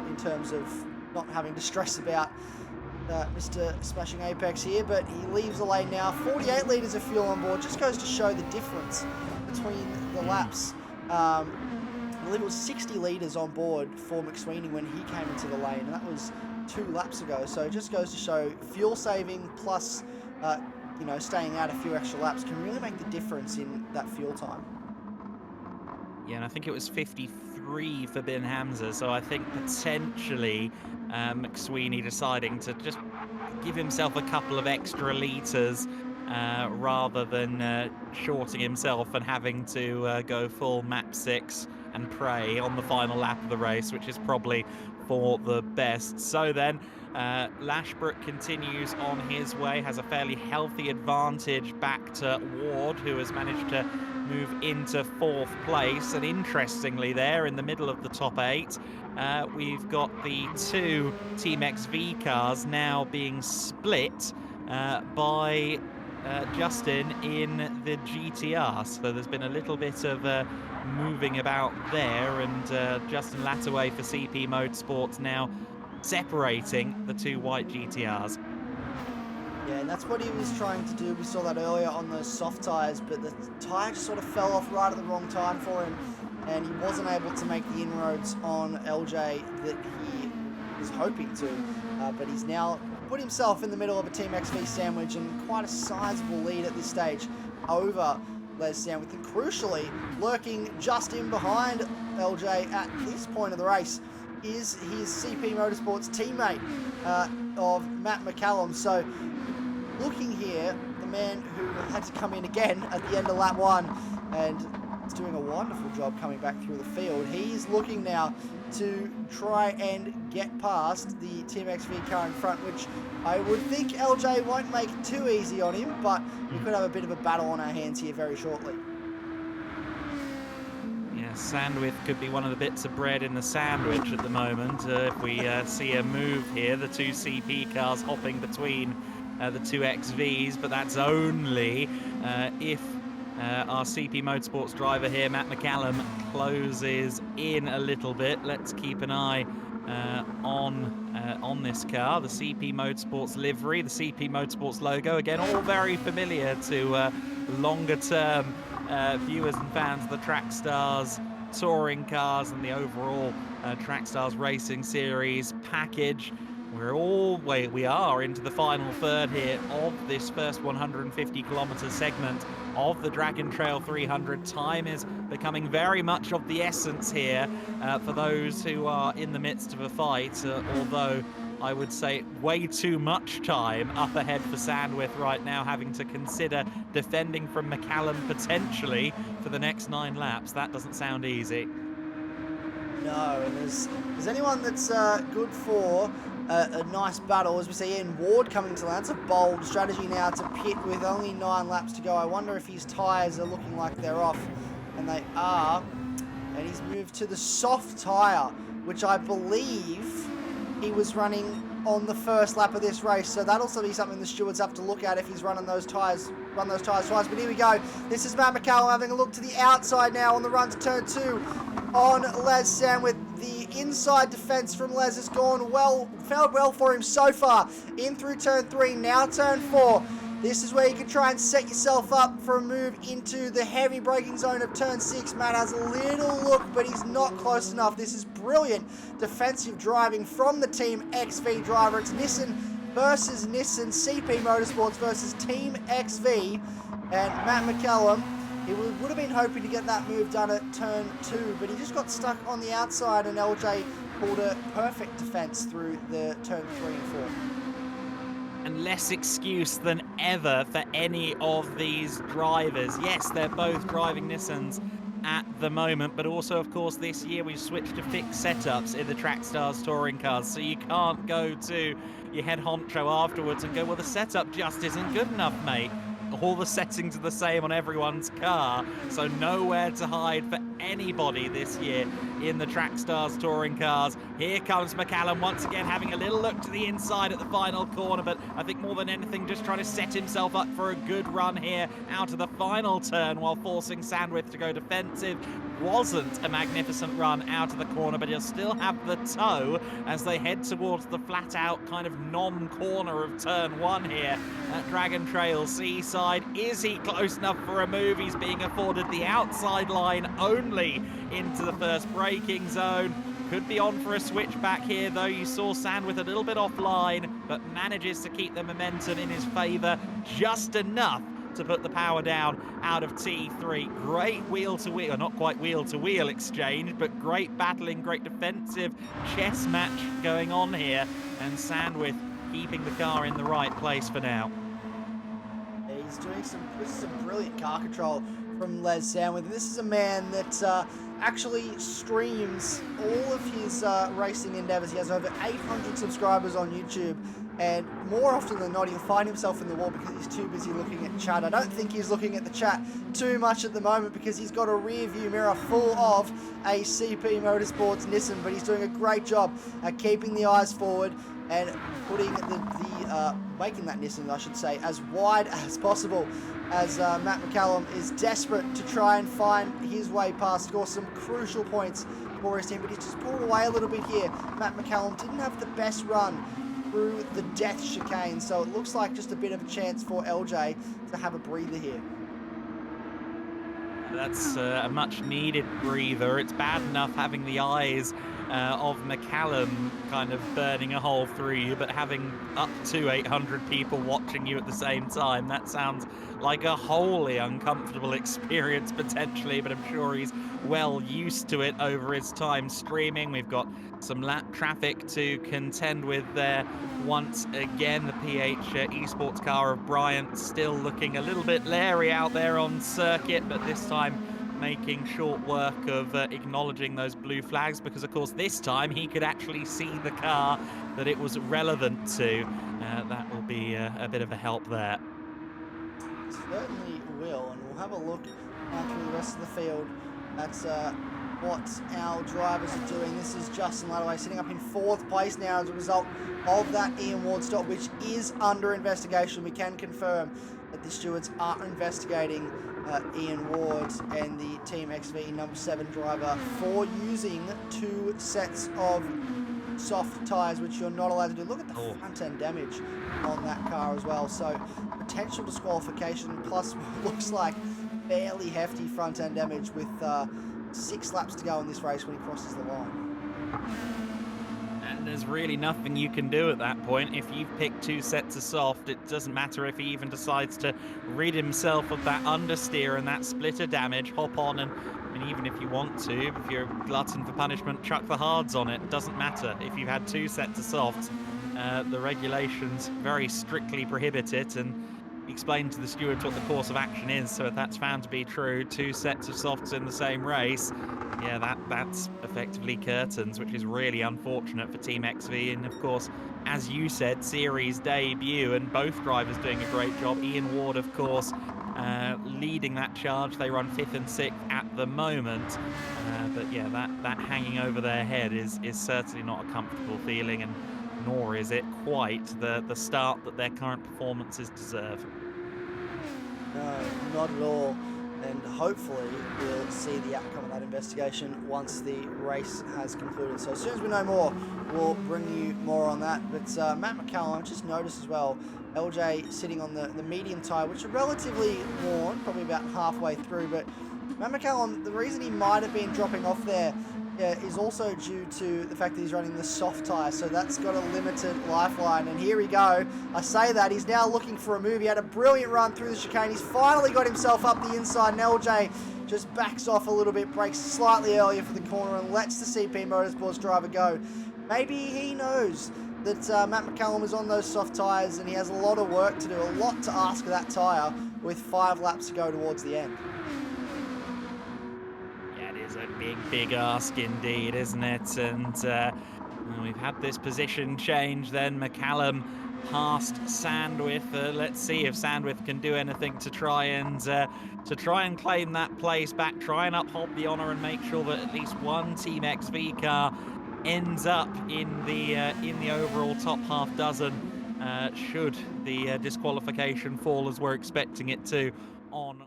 in terms of not having to stress about Mr. Smashing Apex here, but he leaves the lane now. 48 litres of fuel on board. Just goes to show the difference between the laps. I believe it was 60 litres on board for McSweeney when he came into the lane, and that was 2 laps ago. So it just goes to show fuel saving plus staying out a few extra laps can really make the difference in that fuel time. Yeah, and I think it was 53 for Ibn Hamza, so I think potentially McSweeney deciding to just give himself a couple of extra litres rather than shorting himself and having to go full map 6 and pray on the final lap of the race, which is probably for the best. So then Lashbrook continues on his way, has a fairly healthy advantage back to Ward, who has managed to move into 4th place. And interestingly, there in the middle of the top 8, we've got the 2 Team XV cars now being split by Justin in the GTR. So there's been a little bit of moving about there, and Justin Lattaway for CP Motorsports now separating the 2 white GTRs. Yeah, and that's what he was trying to do. We saw that earlier on those soft tyres, but the tyre just sort of fell off right at the wrong time for him, and he wasn't able to make the inroads on LJ that he was hoping to. But he's now put himself in the middle of a Team XV sandwich, and quite a sizable lead at this stage over Les Sandwich, and crucially, lurking just in behind LJ at this point of the race is his CP Motorsports teammate of Matt McCallum. So looking here, the man who had to come in again at the end of lap 1 and is doing a wonderful job coming back through the field. He's looking now to try and get past the Team XV car in front, which I would think LJ won't make it too easy on him, but we could have a bit of a battle on our hands here very shortly. Yeah, Sandwich could be one of the bits of bread in the sandwich at the moment. If we see a move here, the 2 CP cars hopping between the 2 XVs, but that's only if Our CP Motorsports driver here, Matt McCallum, closes in a little bit. Let's keep an eye on this car. The CP Motorsports livery, the CP Motorsports logo, again, all very familiar to longer-term viewers and fans of the Trackstars touring cars and the overall Trackstars Racing Series package. We are into the final third here of this first 150-kilometer segment of the Dragon Trail 300. Time is becoming very much of the essence here for those who are in the midst of a fight, although I would say way too much time up ahead for Sandwith right now, having to consider defending from McCallum potentially for the next 9 laps. That doesn't sound easy. No, and there's anyone that's good for a nice battle, as we see Ian Ward coming to the line. It's a bold strategy now to pit with only 9 laps to go. I wonder if his tyres are looking like they're off, and they are. And he's moved to the soft tyre, which I believe he was running on the first lap of this race. So that'll also be something the stewards have to look at if he's running those tyres, twice. But here we go. This is Matt McCallum having a look to the outside now on the run to turn 2 on Les Sandwith. The inside defence from Les has gone well, failed well for him so far. In through turn 3, now turn 4. This is where you can try and set yourself up for a move into the heavy braking zone of turn 6. Matt has a little look, but he's not close enough. This is brilliant defensive driving from the Team XV driver. It's Nissan versus Nissan, CP Motorsports versus Team XV. And Matt McCallum, he would have been hoping to get that move done at turn 2, but he just got stuck on the outside, and LJ pulled a perfect defense through the turn 3 and 4. And less excuse than ever for any of these drivers. Yes, they're both driving Nissans at the moment, but also, of course, this year we've switched to fixed setups in the Trackstars touring cars, so you can't go to your head honcho afterwards and go, well, the setup just isn't good enough, mate. All the settings are the same on everyone's car, so nowhere to hide for anybody this year in the Trackstars touring cars. Here comes McCallum once again, having a little look to the inside at the final corner, but I think more than anything just trying to set himself up for a good run here out of the final turn while forcing Sandwith to go defensive. Wasn't a magnificent run out of the corner, but he'll still have the toe as they head towards the flat-out kind of non-corner of turn 1 here at Dragon Trail Seaside. Is he close enough for a move? He's being afforded the outside line only into the first braking zone. Could be on for a switch back here, though. You saw Sandwith a little bit offline, but manages to keep the momentum in his favour just enough to put the power down out of T3. Great wheel-to-wheel, not quite wheel-to-wheel exchange, but great battling, great defensive chess match going on here, and Sandwith keeping the car in the right place for now. He's doing some brilliant car control from Les Sandwith. This is a man that actually streams all of his racing endeavours. He has over 800 subscribers on YouTube, and more often than not, he'll find himself in the wall because he's too busy looking at chat. I don't think he's looking at the chat too much at the moment because he's got a rear view mirror full of a CP Motorsports Nissan, but he's doing a great job at keeping the eyes forward and putting making that Nissan, I should say, as wide as possible, as Matt McCallum is desperate to try and find his way past, score some crucial points for his team, but he's just pulled away a little bit here. Matt McCallum didn't have the best run through the death chicane, so it looks like just a bit of a chance for LJ to have a breather here. That's a much needed breather. It's bad enough having the eyes of McCallum kind of burning a hole through you, but having up to 800 people watching you at the same time, that sounds like a wholly uncomfortable experience potentially, but I'm sure he's well used to it over his time streaming. We've got some lap traffic to contend with there once again. The PH esports car of Bryant still looking a little bit leery out there on circuit, but this time making short work of acknowledging those blue flags, because of course this time he could actually see the car that it was relevant to. That will be a bit of a help there. Certainly will, and we'll have a look through the rest of the field at what our drivers are doing. This is Justin Ladaway sitting up in 4th place now as a result of that Ian Ward stop, which is under investigation. We can confirm that the stewards are investigating Ian Ward and the Team XV number 7 driver for using 2 sets of soft tyres, which you're not allowed to do. Look at the front end damage on that car as well. So potential disqualification plus what looks like fairly hefty front end damage with 6 laps to go in this race when he crosses the line. And there's really nothing you can do at that point. If you've picked 2 sets of soft, it doesn't matter if he even decides to rid himself of that understeer and that splitter damage, hop on and even if you want to, if you're a glutton for punishment, chuck the hards on it. It doesn't matter. If you've had 2 sets of softs, the regulations very strictly prohibit it, and explain to the stewards what the course of action is. So if that's found to be true, 2 sets of softs in the same race, yeah, that's effectively curtains, which is really unfortunate for Team XV. And of course, as you said, series debut, and both drivers doing a great job. Ian Ward, of course, leading that charge. They run 5th and 6th at the moment. But yeah, that hanging over their head is certainly not a comfortable feeling, and nor is it quite the start that their current performances deserve. No, not at all. And hopefully we'll see the outcome of that investigation once the race has concluded. So as soon as we know more, we'll bring you more on that. But Matt McCallum, I just noticed as well, LJ sitting on the medium tyre, which are relatively worn, probably about halfway through. But Matt McCallum, the reason he might have been dropping off there is also due to the fact that he's running the soft tyre, so that's got a limited lifeline. And here we go. I say that, he's now looking for a move. He had a brilliant run through the chicane. He's finally got himself up the inside, and LJ just backs off a little bit, brakes slightly earlier for the corner, and lets the CP Motorsports driver go. Maybe he knows that Matt McCallum is on those soft tyres, and he has a lot of work to do, a lot to ask of that tyre, with 5 laps to go towards the end. A big ask indeed, isn't it? And we've had this position change then. McCallum past Sandwith. Let's see if Sandwith can do anything to try and claim that place back, try and uphold the honour and make sure that at least one Team XV car ends up in the overall top half dozen, should the disqualification fall as we're expecting it to on.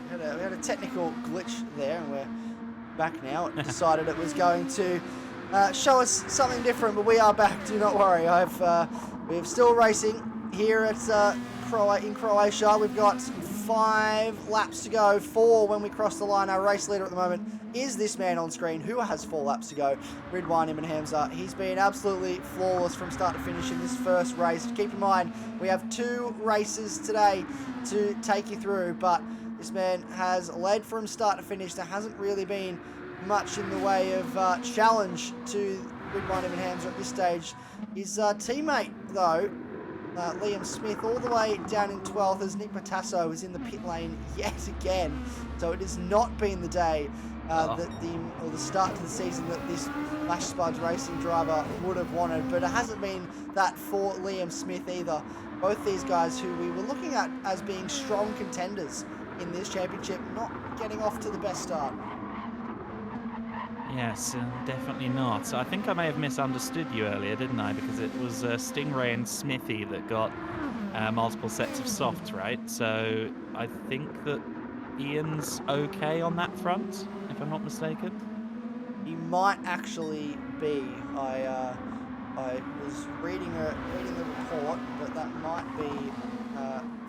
We had a technical glitch there, and we're back now. It decided it was going to show us something different, but we are back. Do not worry. We're still racing here at in Croatia. We've got 5 laps to go, 4 when we cross the line. Our race leader at the moment is this man on screen, who has 4 laps to go, Ridwan Ibn Hamza. He's been absolutely flawless from start to finish in this first race. Keep in mind, we have 2 races today to take you through, but this man has led from start to finish. There hasn't really been much in the way of challenge to Ridwan Ibn Hamza at this stage. His teammate, though, Liam Smith, all the way down in 12th, as Nick Matasso is in the pit lane yet again. So it has not been the day the start to the season that this Flash Spuds racing driver would have wanted, but it hasn't been that for Liam Smith either. Both these guys who we were looking at as being strong contenders in this championship, not getting off to the best start. Yes, definitely not. So I think I may have misunderstood you earlier, didn't I? Because it was Stingray and Smithy that got multiple sets of softs, right? So I think that Ian's okay on that front, if I'm not mistaken. He might actually be. I was reading the report, but that might be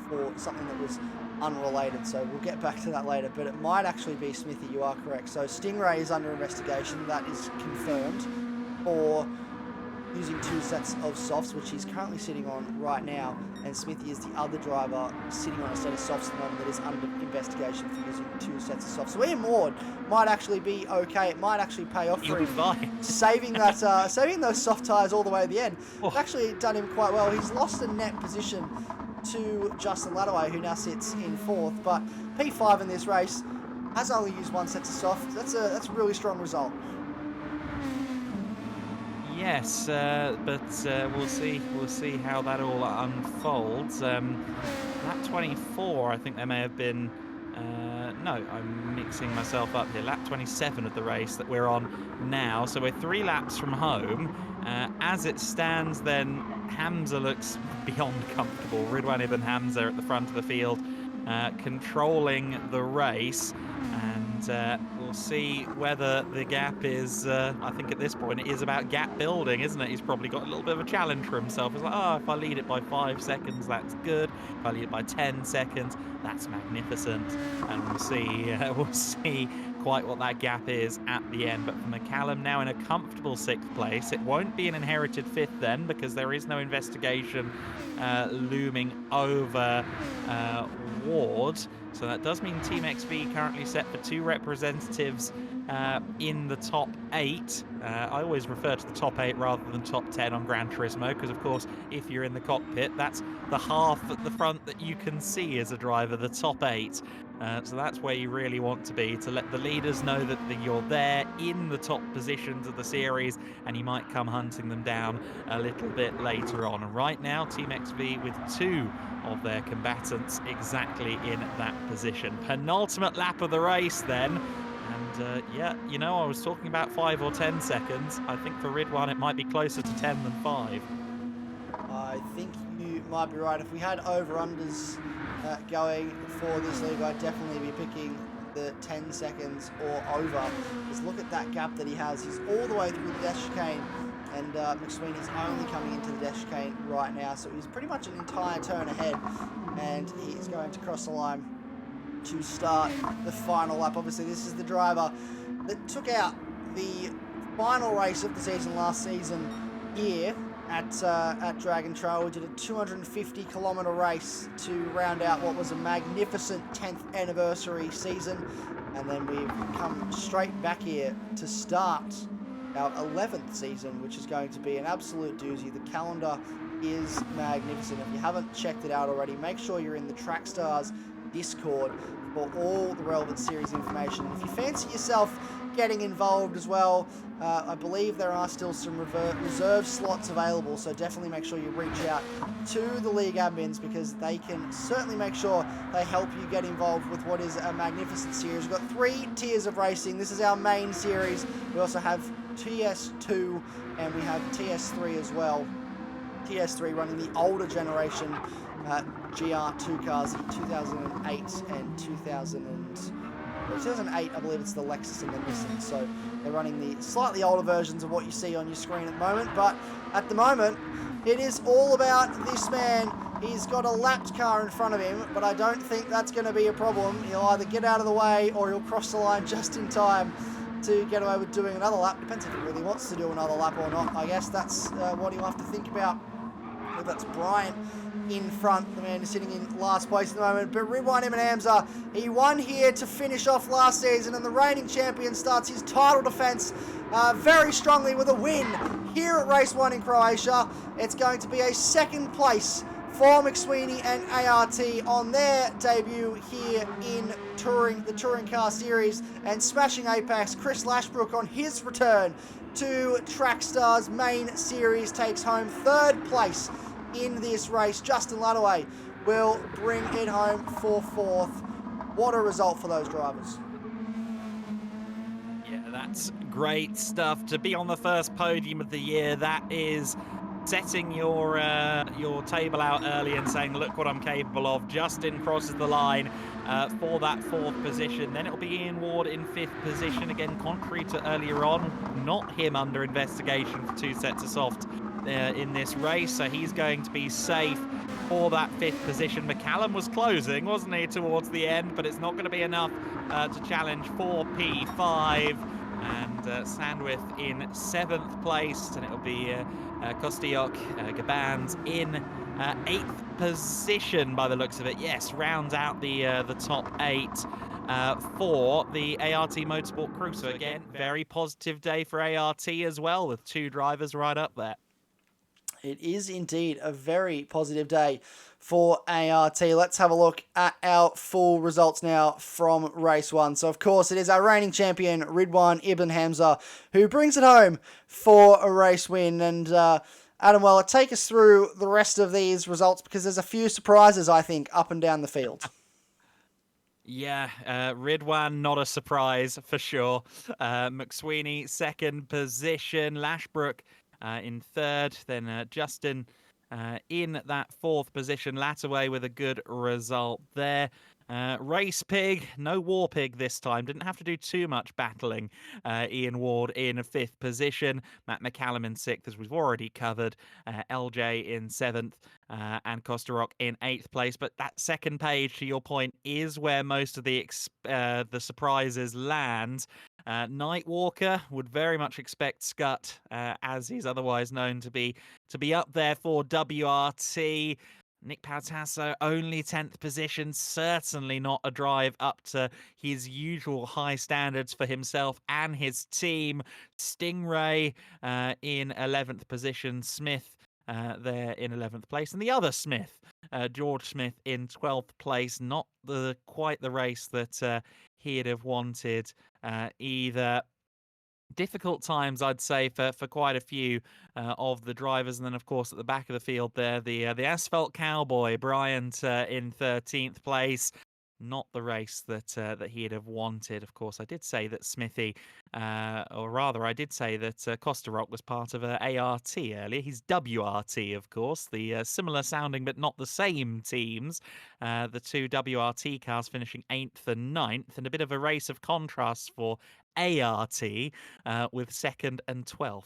for something that was unrelated, so we'll get back to that later, but it might actually be Smithy. You are correct. So Stingray is under investigation. That is confirmed for using 2 sets of softs, which he's currently sitting on right now, and Smithy is the other driver sitting on a set of softs at the moment that is under investigation for using 2 sets of softs. So Ian Ward might actually be okay. It might actually pay off for him, saving those soft tyres all the way to the end. It's actually done him quite well. He's lost a net position to Justin Ladaway, who now sits in 4th, but P5 in this race has only used 1 set of soft. That's a really strong result. Yes, but we'll see how that all unfolds. Lap 24, I think there may have been. No, I'm mixing myself up here. Lap 27 of the race that we're on now. So we're 3 laps from home. As it stands, then Hamza looks beyond comfortable. Ridwan Ibn Hamza at the front of the field, controlling the race, and we'll see whether the gap is. I think at this point it is about gap building, isn't it? He's probably got a little bit of a challenge for himself. He's like, oh, if I lead it by 5 seconds, that's good. If I lead it by 10 seconds, that's magnificent. And we'll see. We'll see quite what that gap is at the end. But for McCallum now in a comfortable 6th place. It won't be an inherited 5th then, because there is no investigation looming over Ward. So that does mean Team XV currently set for 2 representatives in the top 8. I always refer to the top 8 rather than top 10 on Gran Turismo, because of course if you're in the cockpit, that's the half at the front that you can see as a driver, the top 8. So that's where you really want to be, to let the leaders know that you're there in the top positions of the series, and you might come hunting them down a little bit later on. And right now, Team XV with 2 of their combatants exactly in that position. Penultimate lap of the race then. And yeah, you know, I was talking about 5 or 10 seconds. I think for Ridwan it might be closer to 10 than 5. I think you might be right. If we had over-unders going for this league, I'd definitely be picking the 10 seconds or over. Just look at that gap that he has. He's all the way through the death chicane, and McSweeney's only coming into the death chicane right now, so he's pretty much an entire turn ahead, and he's going to cross the line to start the final lap. Obviously, this is the driver that took out the final race of the season last season here at Dragon Trail. We did a 250-kilometre race to round out what was a magnificent 10th anniversary season, and then we've come straight back here to start our 11th season, which is going to be an absolute doozy. The calendar is magnificent. If you haven't checked it out already, make sure you're in the Trackstars Discord for all the relevant series information. If you fancy yourself getting involved as well, I believe there are still some reserve slots available, so definitely make sure you reach out to the league admins, because they can certainly make sure they help you get involved with what is a magnificent series. We've got 3 tiers of racing. This is our main series. We also have TS2 and we have TS3 as well. TS3 running the older generation GR2 cars, the 2008 and 2008, I believe it's the Lexus and the Nissan. So they're running the slightly older versions of what you see on your screen at the moment. But at the moment, it is all about this man. He's got a lapped car in front of him, but I don't think that's going to be a problem. He'll either get out of the way or he'll cross the line just in time to get away with doing another lap. Depends if he really wants to do another lap or not. I guess that's what he'll have to think about. That's Bryant in front, the man who's sitting in last place at the moment. But Ridwan Ibn Hamza, he won here to finish off last season, and the reigning champion starts his title defence very strongly with a win here at Race 1 in Croatia. It's going to be a 2nd place for McSweeney and ART on their debut here in the Touring Car Series, and smashing Apex. Chris Lashbrook on his return to Trackstars main series takes home 3rd place in this race. Justin Luddaway will bring it home for 4th. What a result for those drivers. Yeah, that's great stuff. To be on the first podium of the year, that is setting your table out early and saying, look what I'm capable of. Justin crosses the line for that 4th position. Then it'll be Ian Ward in 5th position. Again, contrary to earlier on, not him under investigation for 2 sets of soft in this race, so he's going to be safe for that 5th position. McCallum was closing, wasn't he, towards the end, but it's not going to be enough to challenge for P5. And Sandwith in 7th place, and it'll be Kostiok Gabans in 8th position by the looks of it. Yes, rounds out the top 8 for the ART Motorsport crew. So again, very positive day for ART as well, with 2 drivers right up there. It is indeed a very positive day for ART. Let's have a look at our full results now from race 1. So, of course, it is our reigning champion, Ridwan Ibn Hamza, who brings it home for a race win. And Adam Weller, take us through the rest of these results, because there's a few surprises, I think, up and down the field. Yeah, Ridwan, not a surprise for sure. McSweeney, 2nd position. Lashbrook in third. Then Justin in that fourth position. Latterway with a good result there. Race Pig, no War Pig this time. Didn't have to do too much battling. Ian Ward in fifth position. Matt McCallum in sixth, as we've already covered. LJ in seventh. And Costa Rock in eighth place. But that second page, to your point, is where most of the surprises land. Nightwalker would very much expect Scut, as he's otherwise known to be up there for WRT. Nick Pautasso, only 10th position, certainly not a drive up to his usual high standards for himself and his team. Stingray in 11th position, Smith there in 11th place, and the other Smith, George Smith, in 12th place. Not quite the race that he'd have wanted either. Difficult times, I'd say, for quite a few of the drivers. And then, of course, at the back of the field there, the Asphalt Cowboy, Bryant, in 13th place. Not the race that he'd have wanted. Of course, I did say that Smithy, or rather, I did say that Costa Rock was part of ART earlier. He's WRT, of course, the similar sounding but not the same teams. The two WRT cars finishing 8th and 9th, and a bit of a race of contrasts for ART with 2nd and 12th.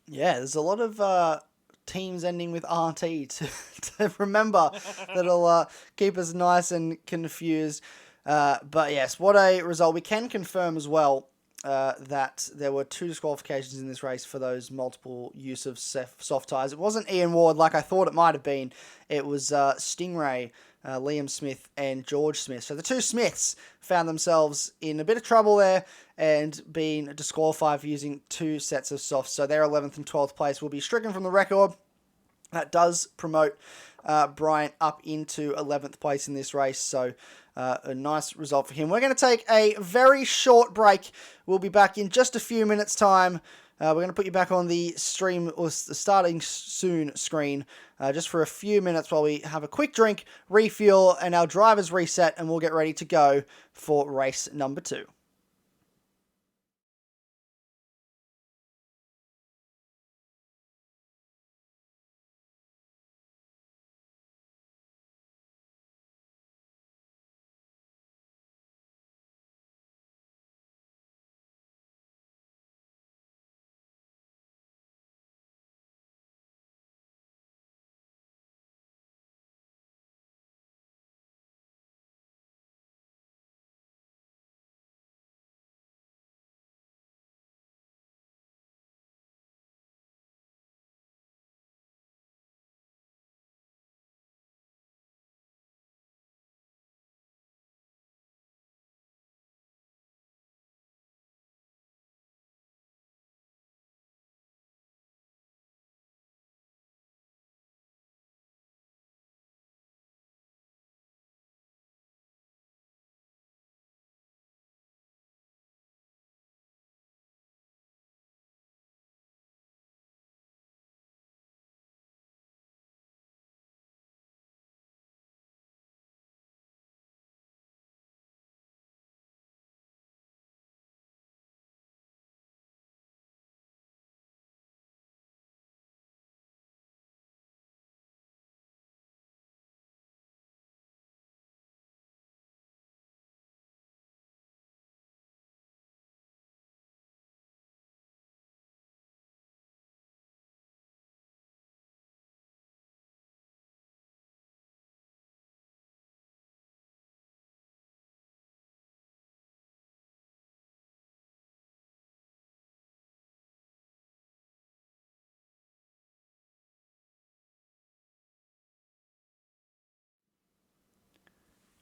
Yeah, there's a lot of teams ending with RT to remember that'll keep us nice and confused. But yes, what a result. We can confirm as well that there were 2 disqualifications in this race for those multiple use of soft tyres. It wasn't Ian Ward like I thought it might have been. It was Stingray, Liam Smith and George Smith. So the 2 Smiths found themselves in a bit of trouble there and being disqualified for using 2 sets of softs. So their 11th and 12th place will be stricken from the record. That does promote Bryant up into 11th place in this race. So a nice result for him. We're going to take a very short break. We'll be back in just a few minutes' time. We're going to put you back on the stream, or the starting soon screen, just for a few minutes while we have a quick drink, refuel, and our drivers reset, and we'll get ready to go for race number 2.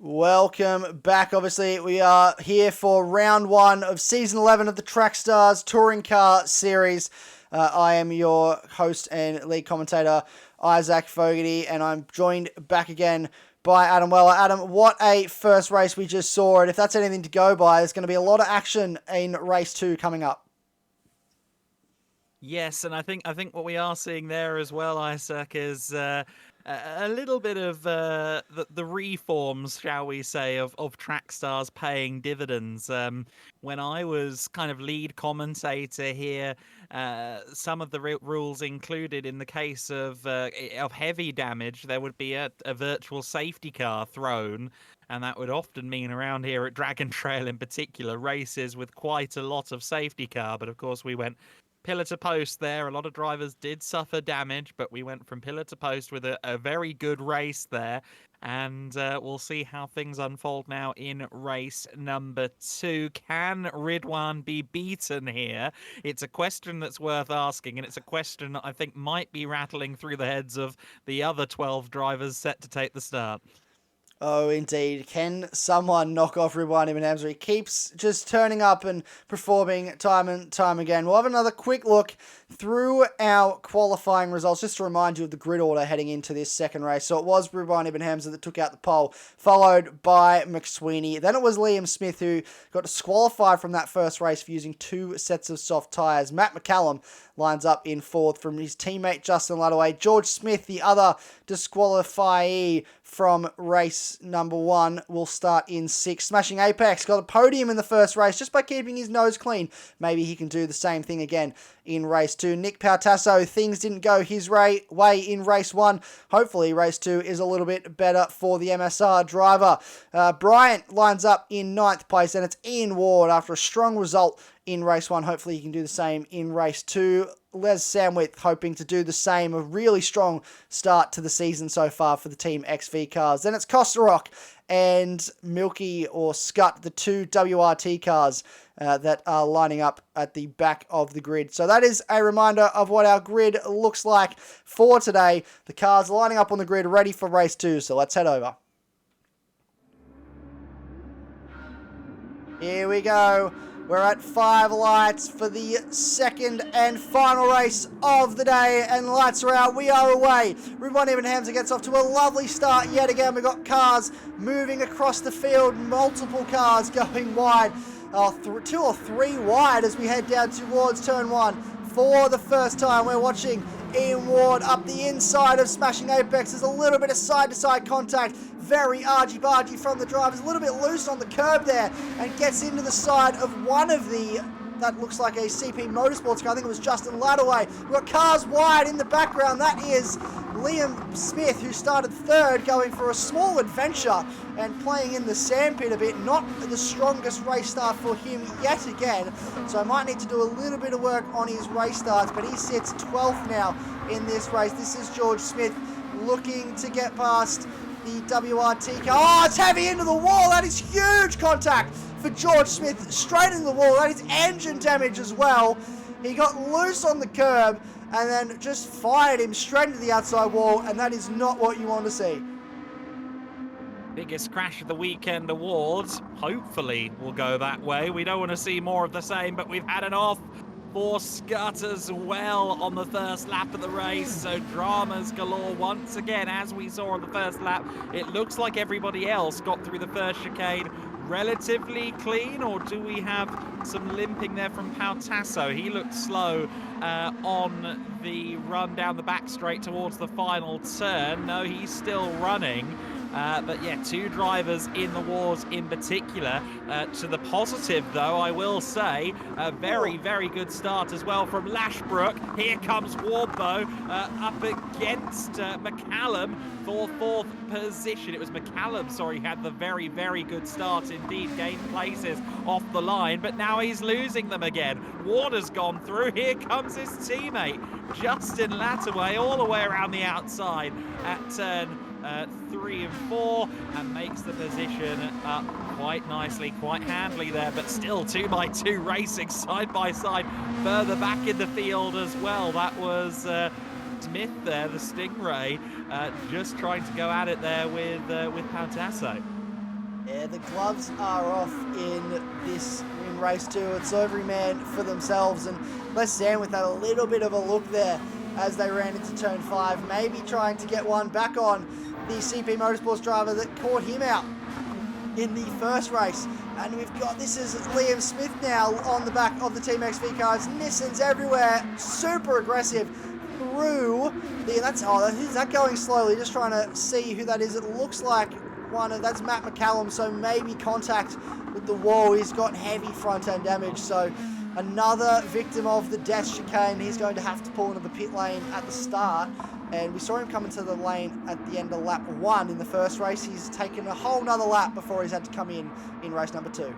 Welcome back. Obviously, we are here for round 1 of season 11 of the Track Stars Touring Car Series. I am your host and lead commentator, Isaac Fogarty, and I'm joined back again by Adam Weller. Adam, what a first race we just saw, and if that's anything to go by, there's going to be a lot of action in race 2 coming up. Yes, and I think what we are seeing there as well, Isaac, is a little bit of the reforms, shall we say, of track stars paying dividends. When I was kind of lead commentator here, some of the rules included in the case of heavy damage, there would be a virtual safety car thrown. And that would often mean around here at Dragon Trail in particular, races with quite a lot of safety car. But of course, we went pillar to post there. A lot of drivers did suffer damage, but we went from pillar to post with a very good race there. And we'll see how things unfold now in race number 2. Can Ridwan be beaten here? It's a question that's worth asking, and it's a question that I think might be rattling through the heads of the other 12 drivers set to take the start. Oh, indeed. Can someone knock off Ridwan Ibn Hamza? He keeps just turning up and performing time and time again. We'll have another quick look through our qualifying results, just to remind you of the grid order heading into this second race. So it was Ridwan Ibn Hamza that took out the pole, followed by McSweeney. Then it was Liam Smith who got disqualified from that first race for using 2 sets of soft tyres. Matt McCallum lines up in 4th from his teammate Justin Luddaway. George Smith, the other disqualifiee from race number 1, will start in 6th. Smashing Apex got a podium in the first race just by keeping his nose clean. Maybe he can do the same thing again in race 2. Nick Pautasso, things didn't go his way in race 1. Hopefully race 2 is a little bit better for the MSR driver. Bryant lines up in 9th place, and it's Ian Ward after a strong result in race 1. Hopefully he can do the same in race 2. Les Samwith hoping to do the same. A really strong start to the season so far for the Team XV cars. Then it's Costarock and Milky or Scut, the 2 WRT cars that are lining up at the back of the grid. So that is a reminder of what our grid looks like for today. The cars lining up on the grid ready for race 2. So let's head over. Here we go. We're at 5 lights for the second and final race of the day, and lights are out. We are away. Ridwan Ibn Hamza gets off to a lovely start yet again. We've got cars moving across the field, multiple cars going wide, 2 or 3 wide as we head down towards turn 1. For the first time, we're watching Ian Ward up the inside of Smashing Apex. There's a little bit of side-to-side contact. Very argy-bargy from the drivers. A little bit loose on the curb there and gets into the side of one of the... That looks like a CP Motorsports car. I think it was Justin Luddaway. We've got cars wide in the background. That is Liam Smith, who started 3rd, going for a small adventure and playing in the sandpit a bit. Not the strongest race start for him yet again. So I might need to do a little bit of work on his race starts, but he sits 12th now in this race. This is George Smith looking to get past the WRT car. Oh, it's heavy into the wall. That is huge contact for George Smith, straight into the wall. That is engine damage as well. He got loose on the curb and then just fired him straight into the outside wall, and that is not what you want to see. Biggest crash of the weekend awards. Hopefully we'll go that way. We don't want to see more of the same, but we've had an off for Scott as well on the first lap of the race, so dramas galore once again. As we saw on the first lap, it looks like everybody else got through the first chicane relatively clean, or do we have some limping there from Pautasso? He looked slow on the run down the back straight towards the final turn. No, he's still running. But yeah, 2 drivers in the wars in particular. To the positive, though, I will say, a very, very good start as well from Lashbrook. Here comes Wardbow up against McCallum for 4th position. It was McCallum, sorry, had the very, very good start indeed, gained places off the line, but now he's losing them again. Ward has gone through. Here comes his teammate, Justin Lattaway, all the way around the outside at turn 3 and 4, and makes the position up quite nicely, quite handily there, but still 2x2 racing side by side further back in the field as well. That was Smith there, the Stingray, just trying to go at it there with Pautasso. Yeah, the gloves are off in race 2. It's every man for themselves, and Les Samwith had a little bit of a look there as they ran into turn 5, maybe trying to get one back on the CP Motorsports driver that caught him out in the first race. And this is Liam Smith now on the back of the Team XV cars. Nissans everywhere, super aggressive, through who's that going slowly? Just trying to see who that is. It looks like that's Matt McCallum, so maybe contact with the wall. He's got heavy front end damage, so another victim of the death chicane. He's going to have to pull into the pit lane at the start, and we saw him come into the lane at the end of lap 1 in the first race. He's taken a whole nother lap before he's had to come in race number 2.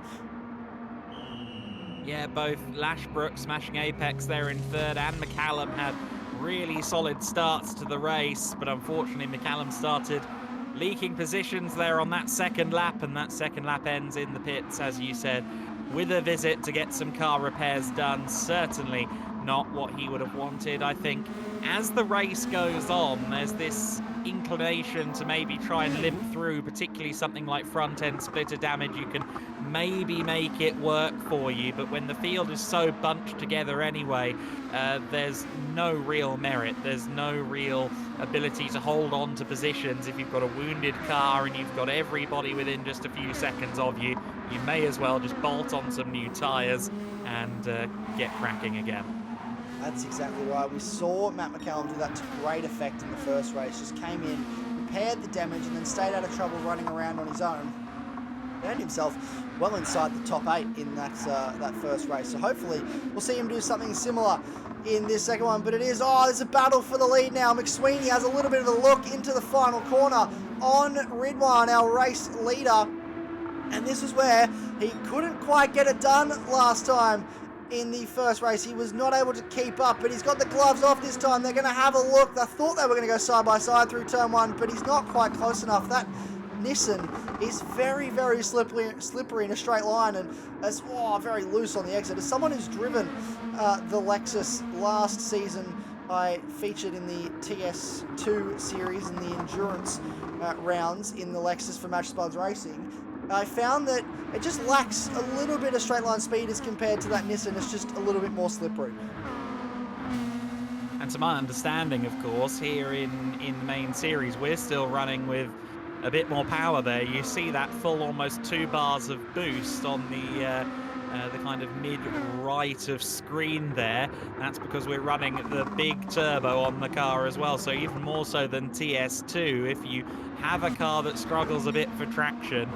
Yeah, both Lashbrook smashing Apex there in third, and McCallum had really solid starts to the race, but unfortunately McCallum started leaking positions there on that second lap, and that second lap ends in the pits, as you said, with a visit to get some car repairs done. Certainly not what he would have wanted. I think as the race goes on, there's this inclination to maybe try and limp through, particularly something like front end splitter damage. You can maybe make it work for you, but when the field is so bunched together anyway, there's no real merit, there's no real ability to hold on to positions. If you've got a wounded car and you've got everybody within just a few seconds of you, you may as well just bolt on some new tyres and get cracking again. That's exactly right. We saw Matt McCallum do that to great effect in the first race. Just came in, repaired the damage, and then stayed out of trouble running around on his own. Earned himself well inside the top 8 in that first race. So hopefully we'll see him do something similar in this second one. But there's a battle for the lead now. McSweeney has a little bit of a look into the final corner on Ridwan, our race leader. And this is where he couldn't quite get it done last time. In the first race, he was not able to keep up, but he's got the gloves off this time. They're going to have a look. I thought they were going to go side by side through turn 1, but he's not quite close enough. That Nissan is very, very slippery in a straight line, and that's very loose on the exit. As someone who's driven the Lexus last season, I featured in the TS2 series in the endurance rounds in the Lexus for Match Spuds Racing. I found that it just lacks a little bit of straight line speed as compared to that Nissan. It's just a little bit more slippery. And to my understanding, of course, here in the main series, we're still running with a bit more power there. You see that full almost 2 bars of boost on the kind of mid-right of screen there. That's because we're running the big turbo on the car as well. So even more so than TS2, if you have a car that struggles a bit for traction,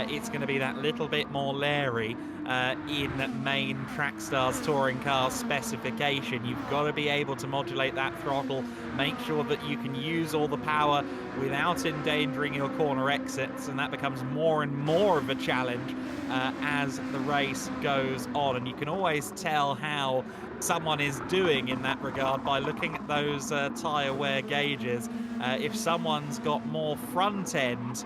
it's going to be that little bit more leery in main Trackstars touring car specification. You've got to be able to modulate that throttle, make sure that you can use all the power without endangering your corner exits, and that becomes more and more of a challenge as the race goes on. And you can always tell how someone is doing in that regard by looking at those tyre wear gauges. If someone's got more front end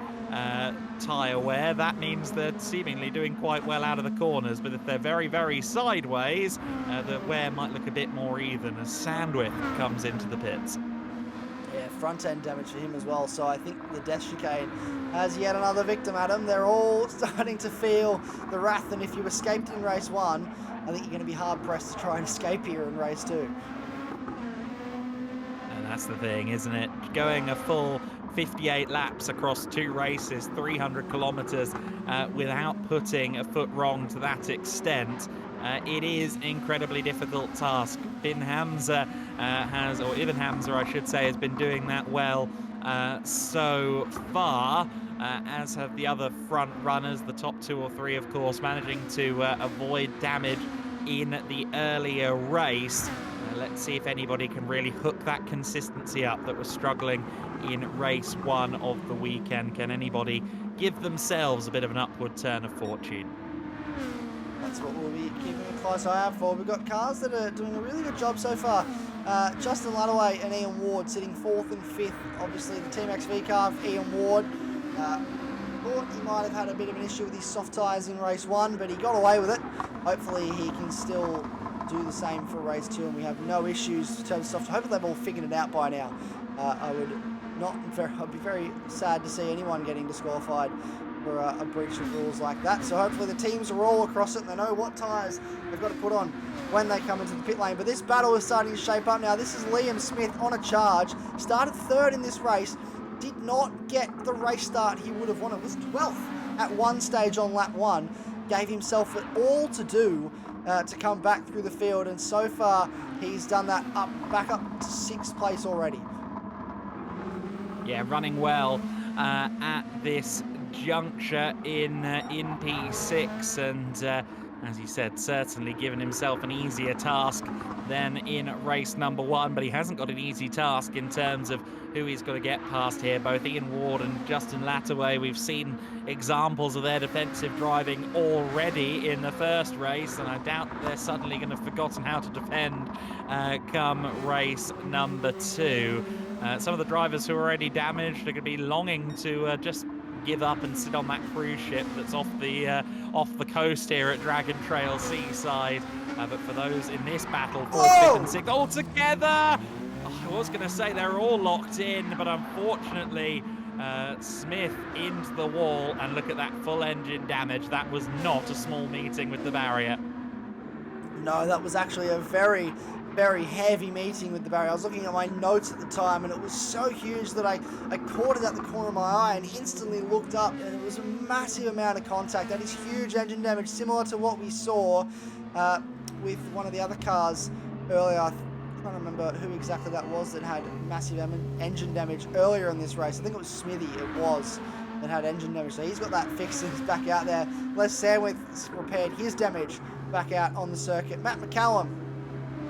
tyre wear, that means they're seemingly doing quite well out of the corners, but if they're very, very sideways, the wear might look a bit more even as Sandwith comes into the pits. Yeah, front end damage for him as well, so I think the death chicane has yet another victim, Adam. They're all starting to feel the wrath, and if you escaped in race 1, I think you're going to be hard pressed to try and escape here in race 2. And that's the thing, isn't it? Going a full 58 laps across 2 races, 300 kilometers, without putting a foot wrong to that extent, it is an incredibly difficult task. Ibn Hamza Ibn Hamza, I should say, has been doing that well so far, as have the other front runners, the top 2 or 3, of course, managing to avoid damage in the earlier race. Let's see if anybody can really hook that consistency up that was struggling in race 1 of the weekend. Can anybody give themselves a bit of an upward turn of fortune? That's what we'll be keeping a close eye out for. We've got cars that are doing a really good job so far. Justin Luttaway and Ian Ward sitting 4th and 5th. Obviously the Team XV car of Ian Ward. Thought he might have had a bit of an issue with his soft tyres in race 1, but he got away with it. Hopefully he can still do the same for race 2, and we have no issues in terms of soft. Hopefully they've all figured it out by now. I'd be very sad to see anyone getting disqualified for a breach of rules like that. So hopefully the teams are all across it and they know what tyres they've got to put on when they come into the pit lane. But this battle is starting to shape up now. This is Liam Smith on a charge. Started 3rd in this race. Did not get the race start he would have wanted. Was 12th at one stage on lap 1. Gave himself it all to do to come back through the field, and so far he's done that back up to 6th place already. Yeah, running well at this juncture in P6, and as he said, certainly given himself an easier task than in race number 1, but he hasn't got an easy task in terms of who he's got to get past here. Both Ian Ward and Justin Lattaway, we've seen examples of their defensive driving already in the first race, and I doubt they're suddenly going to have forgotten how to defend come race number 2. Some of the drivers who are already damaged are going to be longing to just give up and sit on that cruise ship that's off the coast here at Dragon Trail Seaside. But for those in this battle, 4th, 5th and 6th all together, I was going to say they're all locked in, but unfortunately Smith into the wall, and look at that full engine damage. That was not a small meeting with the barrier. No, that was actually a very, very heavy meeting with the barrier. I was looking at my notes at the time, and it was so huge that I caught it at the corner of my eye and instantly looked up, and it was a massive amount of contact. That is huge engine damage, similar to what we saw with one of the other cars earlier. I'm trying to remember who exactly that was that had massive engine damage earlier in this race. I think it was Smithy, that had engine damage. So he's got that fixed and he's back out there. Les Sandwith's repaired his damage back out on the circuit. Matt McCallum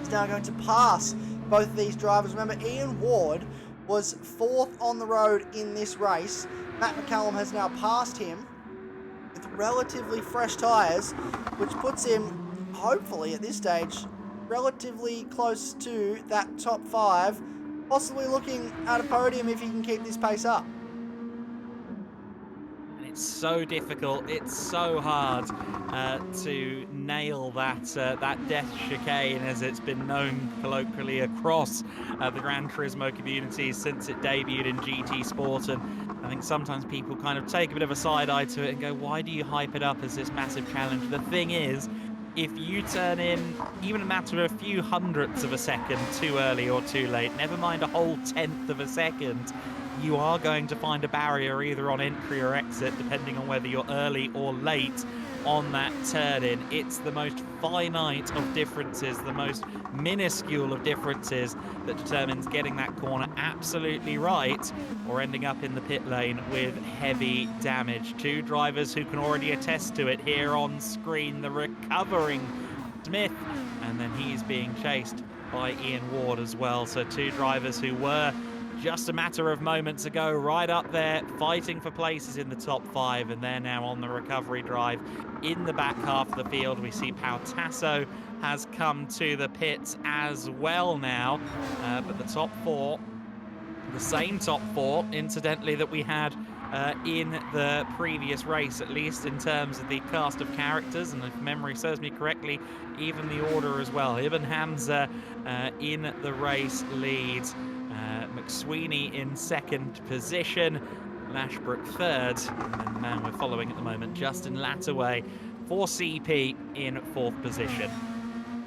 is now going to pass both of these drivers. Remember, Ian Ward was 4th on the road in this race. Matt McCallum has now passed him with relatively fresh tyres, which puts him, hopefully at this stage, relatively close to that top 5, possibly looking at a podium if he can keep this pace up. It's so difficult, it's so hard to nail that death chicane, as it's been known colloquially across the Gran Turismo community since it debuted in GT Sport. And I think sometimes people kind of take a bit of a side eye to it and go, why do you hype it up as this massive challenge? The thing is, if you turn in even a matter of a few hundredths of a second too early or too late, never mind a whole 10th of a second, you are going to find a barrier either on entry or exit, depending on whether you're early or late on that turn-in. It's the most finite of differences, the most minuscule of differences, that determines getting that corner absolutely right or ending up in the pit lane with heavy damage. 2 drivers who can already attest to it here on screen. The recovering Smith, and then he's being chased by Ian Ward as well. So 2 drivers who were just a matter of moments ago right up there fighting for places in the top 5, and they're now on the recovery drive in the back half of the field. We see Pau Tasso has come to the pits as well now, but the top 4, the same top 4 incidentally that we had in the previous race, at least in terms of the cast of characters, and if memory serves me correctly, even the order as well. Ibn Hamza in the race leads, McSweeney in 2nd position, Lashbrook 3rd, and the man we're following at the moment, Justin Lattaway for CP in 4th position.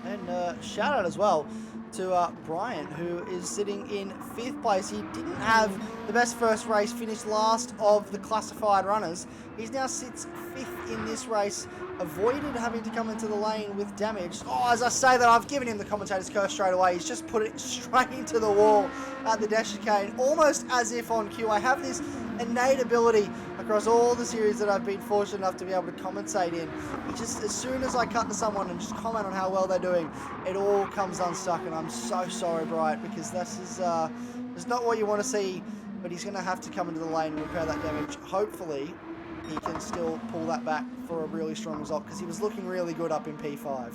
And shout out as well to Brian, who is sitting in 5th place. He didn't have the best first race, finished last of the classified runners. He now sits 5th in this race, avoided having to come into the lane with damage. Oh, as I say that, I've given him the commentator's curse straight away. He's just put it straight into the wall at the dash chicane, almost as if on cue. I have this innate ability across all the series that I've been fortunate enough to be able to commentate in. It just, as soon as I cut to someone and just comment on how well they're doing, it all comes unstuck, and I'm so sorry, Bright, because this is it's not what you want to see, but he's going to have to come into the lane and repair that damage. Hopefully, he can still pull that back for a really strong result, because he was looking really good up in P5.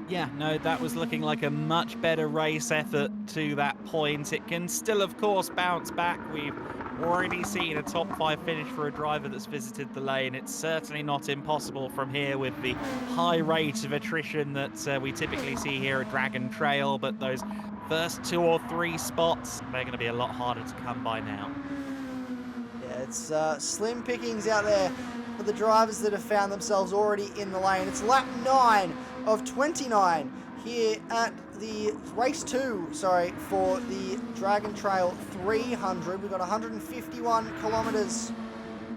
Yeah, no, that was looking like a much better race effort to that point. It can still, of course, bounce back. We've already seen a top 5 finish for a driver that's visited the lane. It's certainly not impossible from here with the high rate of attrition that we typically see here at Dragon Trail, but those first 2 or 3 spots, they're going to be a lot harder to come by now. Yeah, it's slim pickings out there for the drivers that have found themselves already in the lane. It's lap 9 of 29 here at the race 2, for the Dragon Trail 300. We've got 151 kilometers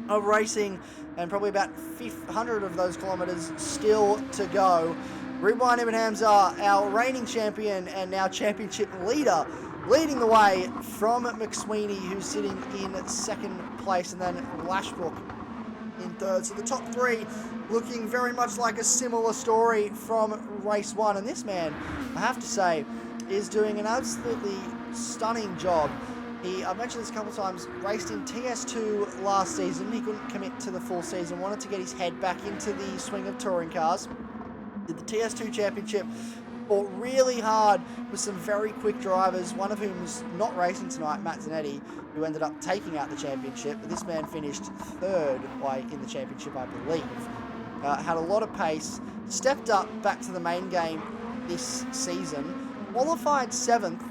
of racing, and probably about 100 of those kilometres still to go. Ridwan Ibn Hamza, our reigning champion and now championship leader, leading the way from McSweeney, who's sitting in second place, and then Lashbrook in third. So the top three looking very much like a similar story from race one. And this man, I have to say, is doing an absolutely stunning job. I've mentioned this a couple of times, raced in TS2 last season. He couldn't commit to the full season, wanted to get his head back into the swing of touring cars. Did the TS2 championship, fought really hard with some very quick drivers, one of whom is not racing tonight, Matt Zanetti, who ended up taking out the championship. But this man finished third in the championship, I believe. Had a lot of pace, stepped up back to the main game this season, qualified 7th,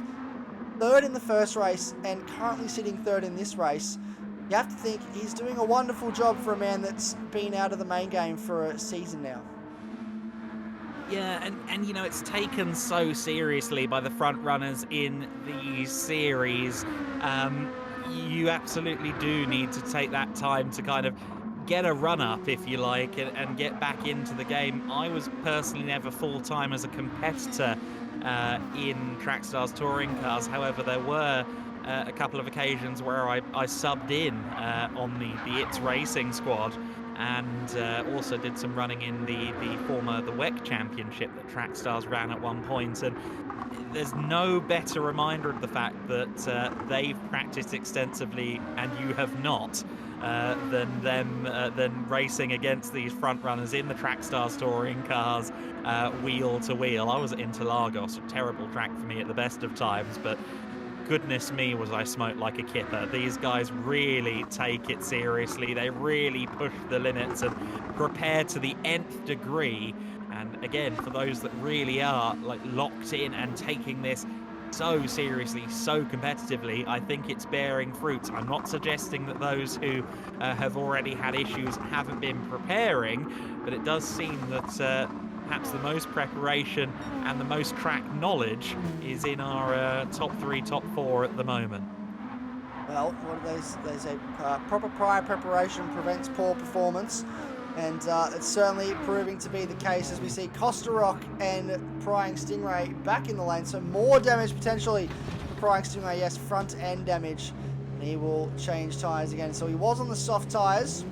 third in the first race, and currently sitting third in this race. You have to think he's doing a wonderful job for a man that's been out of the main game for a season now. Yeah, and you know, it's taken so seriously by the front runners in the series. You absolutely do need to take that time to kind of get a run up, if you like, and get back into the game. I was personally never full-time as a competitor in Trackstar's touring cars. However, there were a couple of occasions where I subbed in on the It's Racing squad, and also did some running in the WEC Championship that Trackstars ran at one point. And there's no better reminder of the fact that they've practiced extensively and you have not, than racing against these front runners in the Trackstars touring cars, wheel to wheel. I was at Interlagos, a terrible track for me at the best of times, but goodness me, was I smoked like a kipper. These guys really take it seriously. They really push the limits and prepare to the nth degree. And again, for those that really are like locked in and taking this so seriously, so competitively, I think it's bearing fruit. I'm not suggesting that those who have already had issues haven't been preparing, but it does seem that perhaps the most preparation and the most track knowledge is in our top 3, top 4 at the moment. Well, what do they say? Proper prior preparation prevents poor performance, and it's certainly proving to be the case as we see Costa Rock and Prying Stingray back in the lane. So more damage potentially for Prying Stingray. Yes, front end damage, and he will change tyres again. So he was on the soft tyres.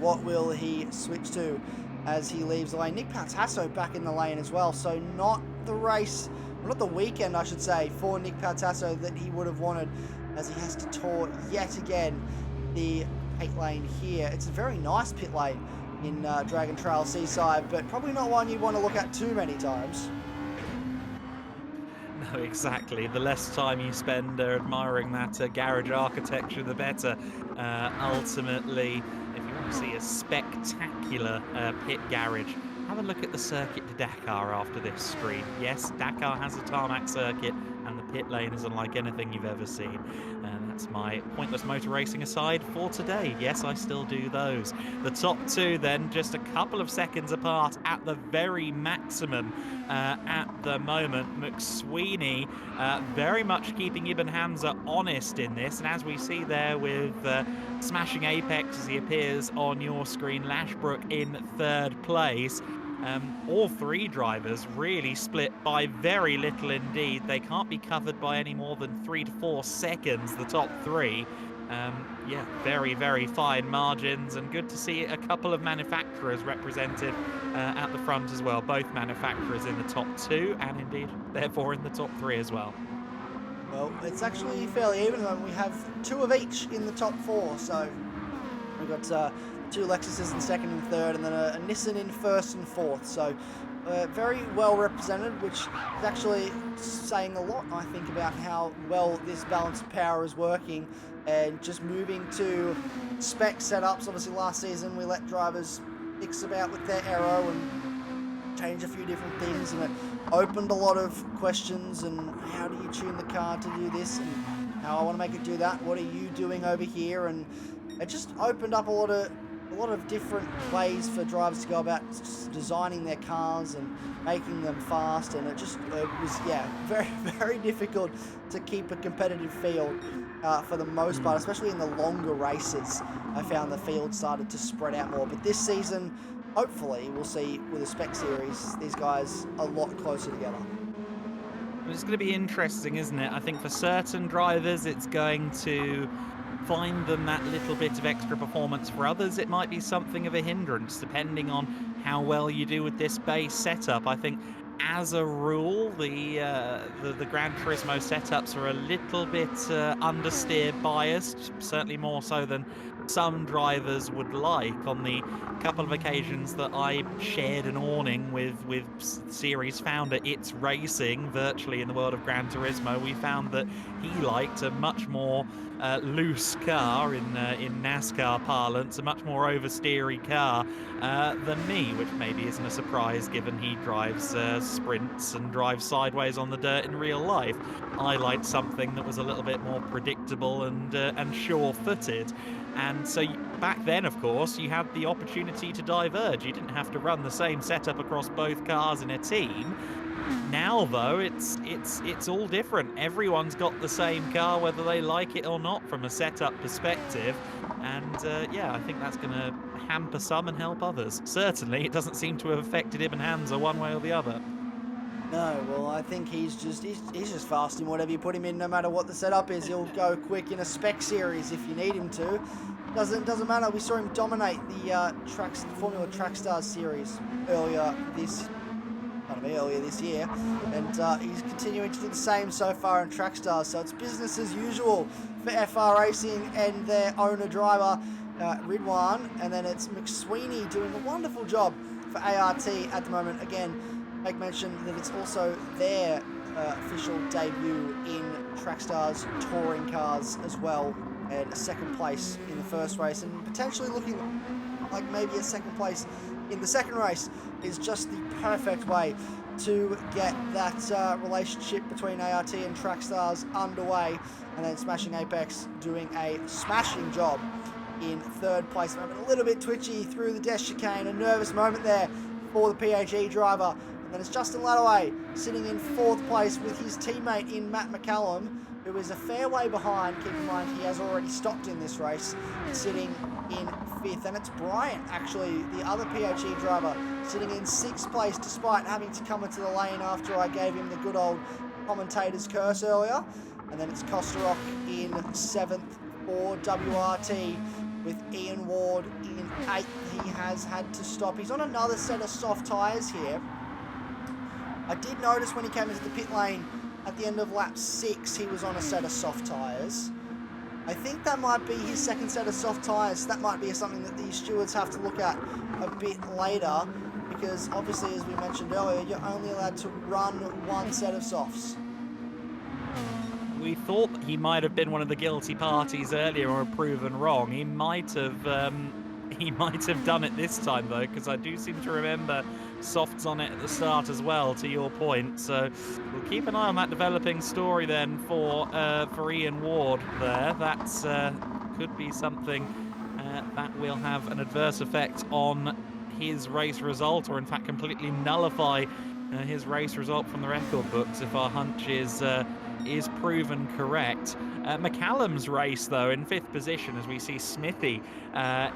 What will he switch to as he leaves the lane? Nick Pautasso back in the lane as well. So not the race, not the weekend, I should say, for Nick Pautasso that he would have wanted, as he has to tour yet again the pit lane here. It's a very nice pit lane in Dragon Trail Seaside, but probably not one you'd want to look at too many times. No, exactly. The less time you spend admiring that garage architecture, the better. Ultimately, if you want to see a spectacular pit garage, have a look at the circuit to Dakar after this stream. Yes, Dakar has a tarmac circuit, and the pit lane is unlike anything you've ever seen. And that's my pointless motor racing aside for today. Yes, I still do those. The top two then, just a couple of seconds apart at the very maximum at the moment. McSweeney very much keeping Ibn Hamza honest in this, and as we see there with smashing apex as he appears on your screen, Lashbrook in third place. All three drivers really split by very little indeed. They can't be covered by any more than 3 to 4 seconds, the top three. Yeah, very, very fine margins, and good to see a couple of manufacturers represented at the front as well. Both manufacturers in the top two, and indeed, therefore, in the top three as well. Well, it's actually fairly even. We have 2 of each in the top 4, so we've got 2 Lexuses in second and third, and then a Nissan in first and fourth. So very well represented, which is actually saying a lot, I think, about how well this balance of power is working. And just moving to spec setups. Obviously, last season we let drivers mix about with their aero and change a few different things, and it opened a lot of questions. And how do you tune the car to do this? And how I want to make it do that? What are you doing over here? And it just opened up a lot of different ways for drivers to go about designing their cars and making them fast, and it was very, very difficult to keep a competitive field. for the most part, especially in the longer races. I found the field started to spread out more. But this season, hopefully, we'll see with the Spec Series, these guys a lot closer together. It's going to be interesting, isn't it? I think for certain drivers, it's going to find them that little bit of extra performance. For others, it might be something of a hindrance, depending on how well you do with this base setup. I think, as a rule, the Gran Turismo setups are a little bit understeer biased, certainly more so than some drivers would like. On the couple of occasions that I shared an awning with series founder It's Racing virtually in the world of Gran Turismo, we found that he liked a much more loose car in NASCAR parlance, a much more oversteery car than me, which maybe isn't a surprise given he drives sprints and drives sideways on the dirt in real life. I liked something that was a little bit more predictable and sure-footed. And so back then, of course, you had the opportunity to diverge. You didn't have to run the same setup across both cars in a team. Now, though, it's all different. Everyone's got the same car, whether they like it or not, from a setup perspective. And yeah, I think that's going to hamper some and help others. Certainly, it doesn't seem to have affected Ibn Hamza one way or the other. No, well, I think he's just fast in whatever you put him in, no matter what the setup is. He'll go quick in a Spec Series if you need him to. Doesn't matter. We saw him dominate the Formula Track Stars series earlier this year, and he's continuing to do the same so far in Track Stars. So it's business as usual for FR Racing and their owner driver Ridwan, and then it's McSweeney doing a wonderful job for ART at the moment. Again, make mention that it's also their official debut in Trackstars touring cars as well, and a second place in the first race, and potentially looking like maybe a second place in the second race is just the perfect way to get that relationship between ART and Trackstars underway, and then Smashing Apex doing a smashing job in third place. A little bit twitchy through the death chicane, a nervous moment there for the PHE driver. And then it's Justin Ladaway sitting in fourth place with his teammate in Matt McCallum, who is a fair way behind. Keep in mind he has already stopped in this race, sitting in fifth. And it's Bryant, actually, the other PHE driver, sitting in sixth place despite having to come into the lane after I gave him the good old commentator's curse earlier. And then it's Kosterok in seventh for WRT, with Ian Ward in eighth. He has had to stop. He's on another set of soft tyres here. I did notice when he came into the pit lane at the end of lap 6, he was on a set of soft tyres. I think that might be his second set of soft tyres. That might be something that the stewards have to look at a bit later, because obviously, as we mentioned earlier, you're only allowed to run one set of softs. We thought he might have been one of the guilty parties earlier or proven wrong. He might have done it this time, though, because I do seem to remember softs on it at the start as well, to your point. So we'll keep an eye on that developing story then for Ian Ward there. That's could be something that will have an adverse effect on his race result, or in fact completely nullify his race result from the record books if our hunch is proven correct. McCallum's race, though, in fifth position as we see Smithy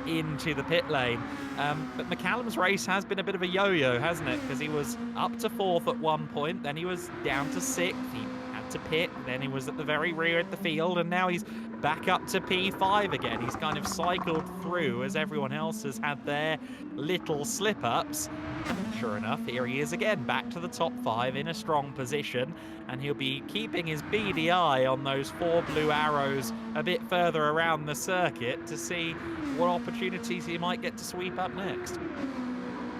into the pit lane. But McCallum's race has been a bit of a yo-yo, hasn't it? Because he was up to fourth at one point, then he was down to sixth, he had to pit, then he was at the very rear of the field, and now he's back up to P5 again. He's kind of cycled through as everyone else has had their little slip-ups. Sure enough, here he is again, back to the top 5 in a strong position, and he'll be keeping his beady eye on those 4 blue arrows a bit further around the circuit to see what opportunities he might get to sweep up next.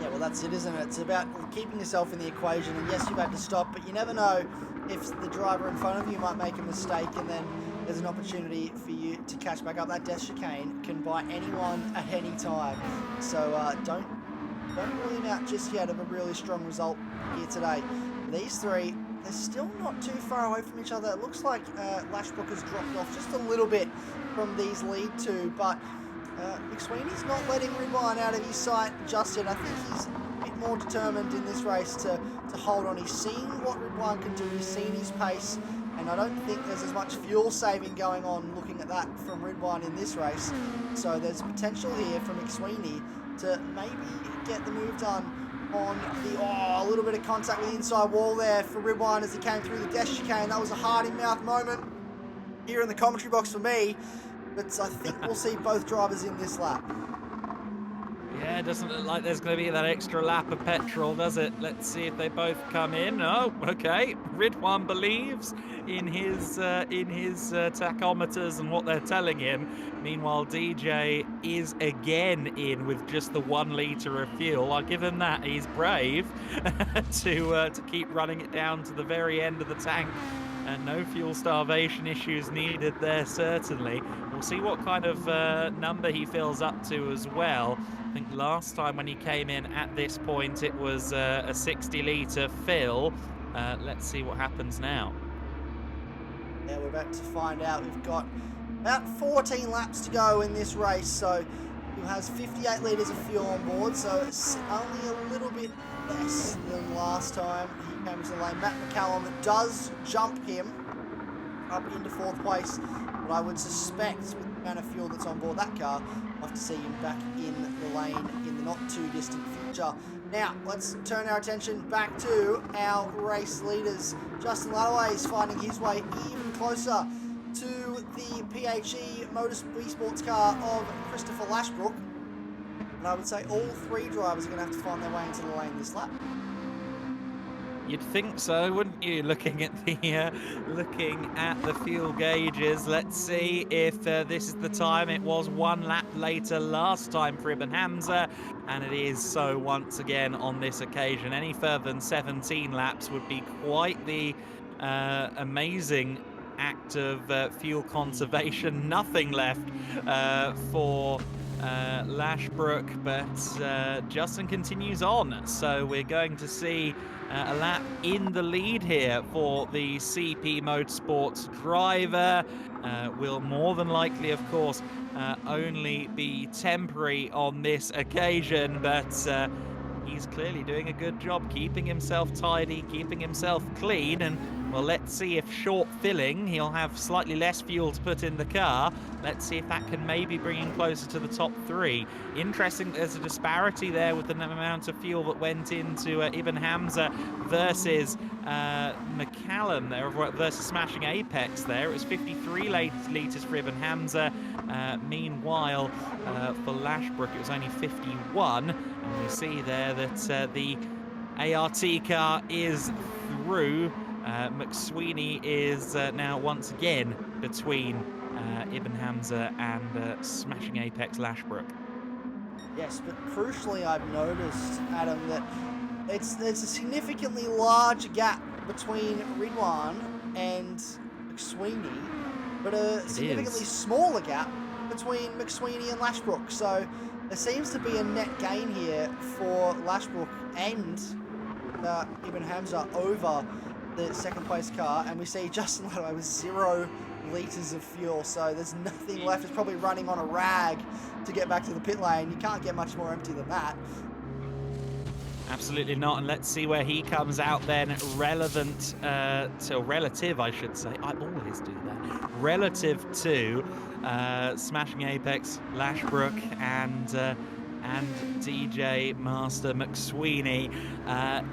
Yeah, well, that's it, isn't it? It's about keeping yourself in the equation, and yes, you've had to stop, but you never know if the driver in front of you might make a mistake, and then there's an opportunity for you to catch back up. That death chicane can bite anyone at any time, so don't rule him out just yet of a really strong result here today. These three, they're still not too far away from each other. It looks like Lashbrook has dropped off just a little bit from these lead two, but McSweeney's not letting Ridwan out of his sight just yet. I think he's a bit more determined in this race to hold on. He's seen what Ridwan can do. He's seen his pace, and I don't think there's as much fuel saving going on looking at that from Ridwan in this race. So there's potential here from McSweeney to maybe get the move done on the, a little bit of contact with the inside wall there for Ridwan as he came through the death chicane. That was a heart in mouth moment here in the commentary box for me, but I think we'll see both drivers in this lap. Yeah, it doesn't look like there's going to be that extra lap of petrol, does it? Let's see if they both come in. Oh, okay. Ridwan believes in his tachometers and what they're telling him. Meanwhile, DJ is again in with just the 1 litre of fuel. I'll give him that. He's brave to keep running it down to the very end of the tank. And no fuel starvation issues needed there, certainly. We'll see what kind of number he fills up to as well. I think last time when he came in at this point, it was a 60-litre fill. Let's see what happens now. Yeah, we're about to find out. We've got about 14 laps to go in this race, so he has 58 litres of fuel on board, so it's only a little bit less than last time he came to the lane. Matt McCallum does jump him up into 4th place, but I would suspect with the amount of fuel that's on board that car, we'll have to see him back in the lane in the not too distant future. Now, let's turn our attention back to our race leaders. Justin Ladaway is finding his way even closer to the PHE Motorsports car of Christopher Lashbrook. And I would say all 3 drivers are going to have to find their way into the lane this lap. You'd think so, wouldn't you? Looking at the fuel gauges, let's see if this is the time. It was 1 lap later last time for Ibn Hamza, and it is so once again on this occasion. Any further than 17 laps would be quite the amazing act of fuel conservation. Nothing left for Lashbrook, but Justin continues on, so we're going to see a lap in the lead here for the CP Motorsports driver. Will more than likely, of course, only be temporary on this occasion, but he's clearly doing a good job keeping himself tidy, keeping himself clean, and well, let's see if short filling, he'll have slightly less fuel to put in the car. Let's see if that can maybe bring him closer to the top 3. Interesting, there's a disparity there with the amount of fuel that went into Ibn Hamza versus McCallum there, versus Smashing Apex there. It was 53 litres for Ibn Hamza. Meanwhile, for Lashbrook, it was only 51. And we see there that the ART car is through. McSweeney is now once again between Ibn Hamza and Smashing Apex Lashbrook. Yes, but crucially I've noticed, Adam, that there's a significantly large gap between Ridwan and McSweeney, but a significantly smaller gap between McSweeney and Lashbrook. So there seems to be a net gain here for Lashbrook and Ibn Hamza over the 2nd place car, and we see Justin Ladaway with 0 litres of fuel, so there's nothing left. It's probably running on a rag to get back to the pit lane. You can't get much more empty than that. Absolutely not, and let's see where he comes out then, relative, I should say. I always do that. Relative to Smashing Apex, Lashbrook, and DJ Master McSweeney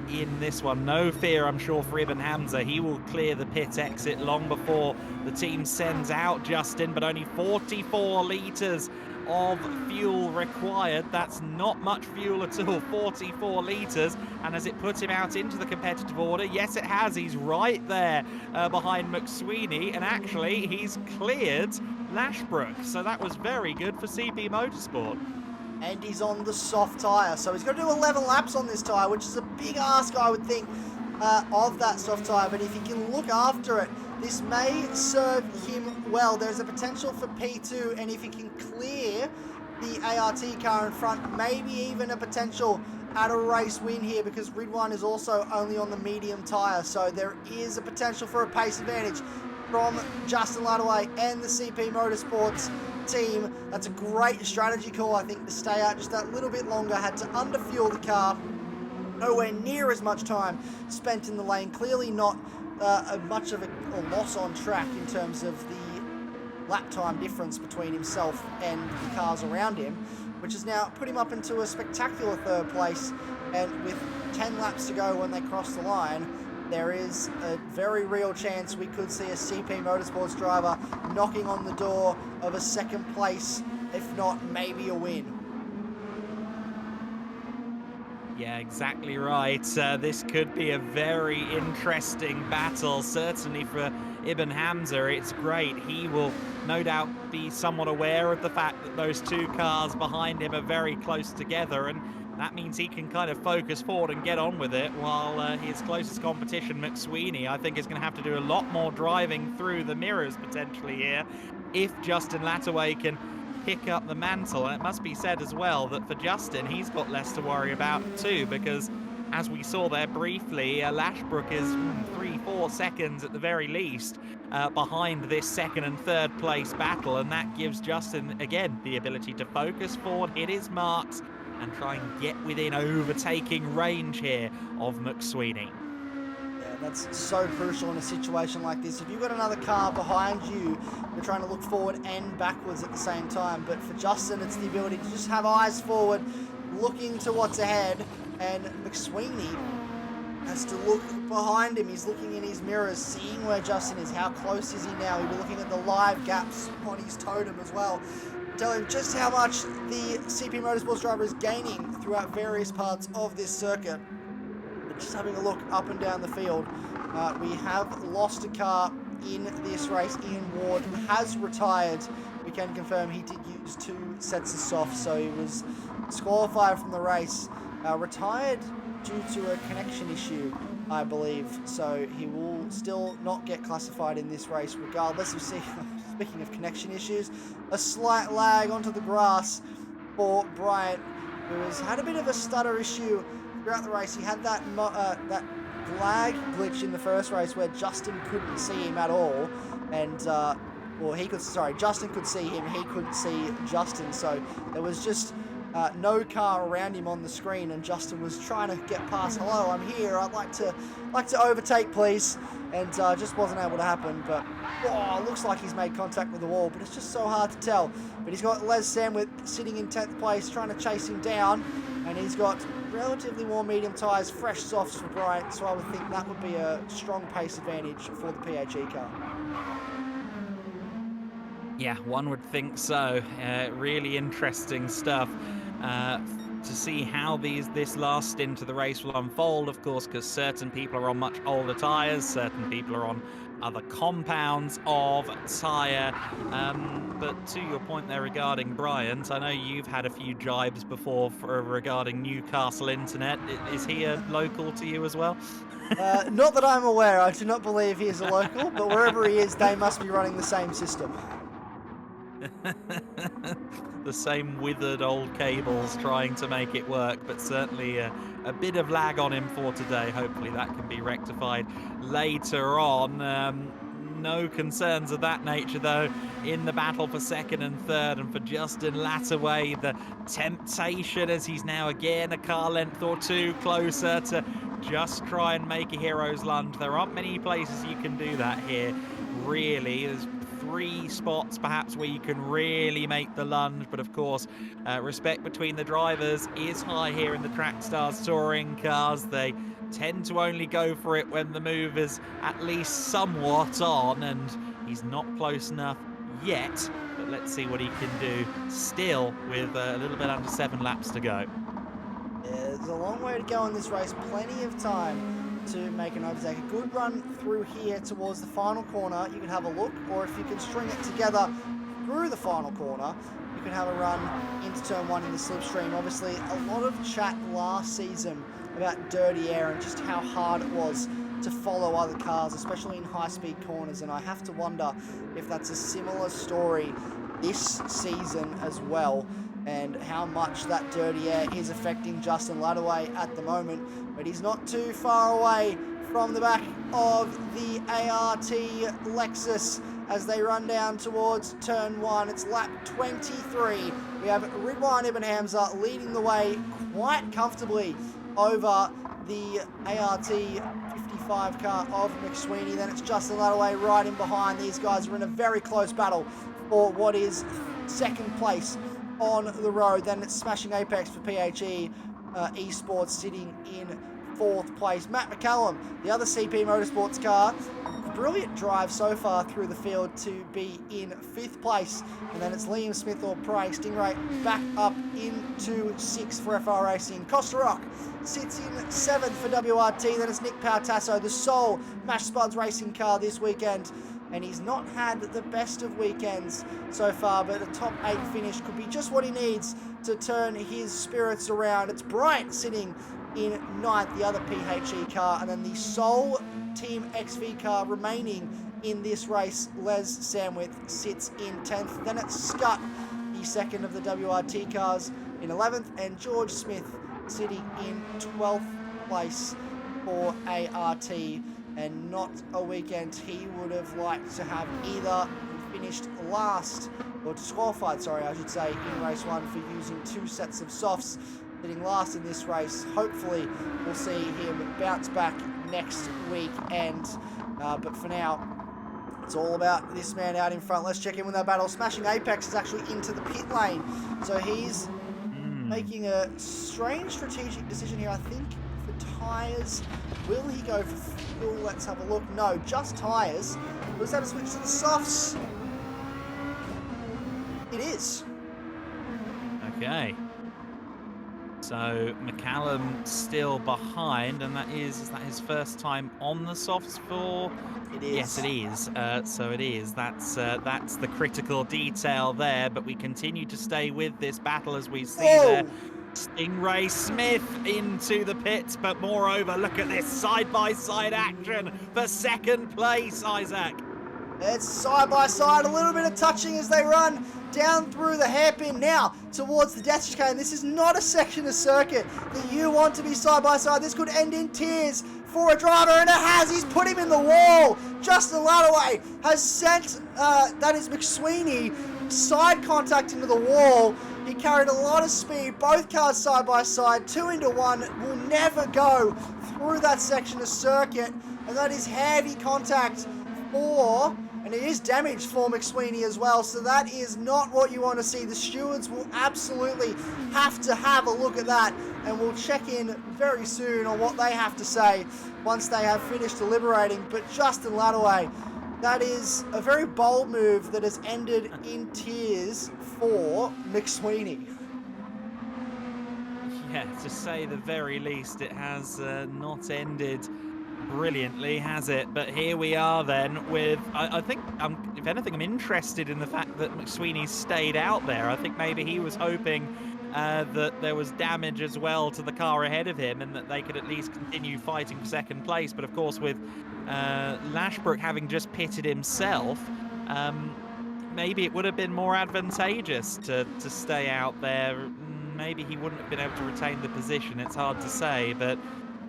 in this one. No fear, I'm sure, for Ibn Hamza. He will clear the pit exit long before the team sends out Justin, but only 44 litres of fuel required. That's not much fuel at all, 44 litres. And has it put him out into the competitive order? Yes, it has. He's right there behind McSweeney, and actually he's cleared Lashbrook. So that was very good for CP Motorsport. And he's on the soft tyre, so he's got to do 11 laps on this tyre, which is a big ask, I would think, of that soft tyre. But if he can look after it, this may serve him well. There's a potential for P2, and if he can clear the ART car in front, maybe even a potential at a race win here, because Ridwan is also only on the medium tyre, so there is a potential for a pace advantage from Justin Ladaway and the CP Motorsports team. That's a great strategy call, I think, to stay out just that little bit longer. Had to underfuel the car. Nowhere near as much time spent in the lane. Clearly not much of a loss on track in terms of the lap time difference between himself and the cars around him, which has now put him up into a spectacular third place. And with 10 laps to go when they cross the line, there is a very real chance we could see a CP Motorsports driver knocking on the door of a second place, if not maybe a win. Yeah, exactly right. This could be a very interesting battle, certainly for Ibn Hamza. It's great. He will no doubt be somewhat aware of the fact that those two cars behind him are very close together, and that means he can kind of focus forward and get on with it, while his closest competition, McSweeney, I think is going to have to do a lot more driving through the mirrors potentially here if Justin Lattaway can pick up the mantle. And it must be said as well that for Justin, he's got less to worry about too, because as we saw there briefly, Lashbrook is 3-4 seconds at the very least behind this second and third place battle, and that gives Justin again the ability to focus forward, hit his marks, and try and get within overtaking range here of McSweeney. Yeah, that's so crucial in a situation like this. If you've got another car behind you, you're trying to look forward and backwards at the same time. But for Justin, it's the ability to just have eyes forward, looking to what's ahead. And McSweeney has to look behind him. He's looking in his mirrors, seeing where Justin is. How close is he now? He'll be looking at the live gaps on his totem as well. Tell him just how much the CP Motorsports driver is gaining throughout various parts of this circuit. But just having a look up and down the field, we have lost a car in this race. Ian Ward has retired. We can confirm he did use 2 sets of softs, so he was disqualified from the race. Retired due to a connection issue, I believe, so he will still not get classified in this race regardless. You see, speaking of connection issues, a slight lag onto the grass for Bryant, who has had a bit of a stutter issue throughout the race. He had that that lag glitch in the first race where Justin couldn't see him at all, and Justin could see him, he couldn't see Justin, so there was just no car around him on the screen, and Justin was trying to get past. Hello, I'm here. I'd like to overtake, please, and just wasn't able to happen. But looks like he's made contact with the wall, but it's just so hard to tell. But he's got Les Samwick sitting in 10th place, trying to chase him down, and he's got relatively more medium tyres, fresh softs for Bryant. So I would think that would be a strong pace advantage for the PHE car. Yeah, one would think so. Really interesting stuff to see how this last stint of the race will unfold, of course, because certain people are on much older tyres, certain people are on other compounds of tyre. But to your point there regarding Bryant, I know you've had a few jibes before regarding Newcastle Internet. Is he a local to you as well? Not that I'm aware. I do not believe he is a local, but wherever he is, they must be running the same system. The same withered old cables trying to make it work, but certainly a bit of lag on him for today. Hopefully that can be rectified later on. No concerns of that nature though in the battle for second and third, and for Justin Lattaway, the temptation as he's now again a car length or two closer to just try and make a hero's lunge. There aren't many places you can do that here, really. There's 3 spots perhaps where you can really make the lunge, but of course respect between the drivers is high here in the Trackstars touring cars. They tend to only go for it when the move is at least somewhat on, and he's not close enough yet, but let's see what he can do still with a little bit under 7 laps to go. Yeah, there's a long way to go in this race, plenty of time to make an overtake. A good run through here towards the final corner, you can have a look, or if you can string it together through the final corner, you can have a run into turn 1 in the slipstream. Obviously, a lot of chat last season about dirty air and just how hard it was to follow other cars, especially in high-speed corners, and I have to wonder if that's a similar story this season as well, and how much that dirty air is affecting Justin Lattaway at the moment. But he's not too far away from the back of the ART Lexus as they run down towards turn 1. It's lap 23. We have Ridwan Ibn Hamza leading the way quite comfortably over the ART 55 car of McSweeney. Then it's Justin Luddaway right in behind. These guys are in a very close battle for what is second place on the road. Then it's Smashing Apex for PHE Esports sitting in fourth place. Matt McCallum, the other CP Motorsports car, brilliant drive so far through the field to be in fifth place. And then it's Liam Smith or Prey Stingray back up into sixth for FR Racing. Costa Rock sits in seventh for WRT. Then it's Nick Pautasso, the sole Mash Spuds racing car this weekend. And he's not had the best of weekends so far, but a top 8 finish could be just what he needs to turn his spirits around. It's Bryant sitting in ninth, the other PHE car, and then the sole Team XV car remaining in this race, Les Samwith, sits in 10th. Then it's Scott, the second of the WRT cars, in 11th, and George Smith sitting in 12th place for ART. And not a weekend he would have liked to have either finished last, or disqualified, sorry, I should say, in race 1 for using 2 sets of softs. Sitting last in this race. Hopefully we'll see him bounce back next weekend. But for now, it's all about this man out in front. Let's check in with our battle. Smashing Apex is actually into the pit lane. So he's making a strange strategic decision here, I think, for tyres. Will he go for fuel? Let's have a look. No, just tyres. We'll just have to switch to the softs. It is. Okay. So McCallum still behind, and is that his first time on the softs for? It is. Yes, it is. So it is. That's the critical detail there. But we continue to stay with this battle as we see there. Stingray Smith into the pits, but moreover, look at this side-by-side action for second place, Isaac. It's side-by-side, a little bit of touching as they run down through the hairpin now towards the death chicane. This is not a section of circuit that you want to be side-by-side. This could end in tears for a driver, and it has. He's put him in the wall. Justin Luddaway has sent, that is McSweeney, side contact into the wall. He carried a lot of speed, both cars side by side, 2 into 1, will never go through that section of circuit, and that is heavy contact for, and it is damage for McSweeney as well, so that is not what you want to see. The stewards will absolutely have to have a look at that, and we'll check in very soon on what they have to say once they have finished deliberating. But Justin Luddaway, that is a very bold move that has ended in tears for McSweeney. Yeah, to say the very least, it has not ended brilliantly, has it? But here we are then with, I think, if anything, I'm interested in the fact that McSweeney stayed out there. I think maybe he was hoping that there was damage as well to the car ahead of him and that they could at least continue fighting for second place. But of course, with Lashbrook having just pitted himself, maybe it would have been more advantageous to stay out there. Maybe he wouldn't have been able to retain the position. It's hard to say, but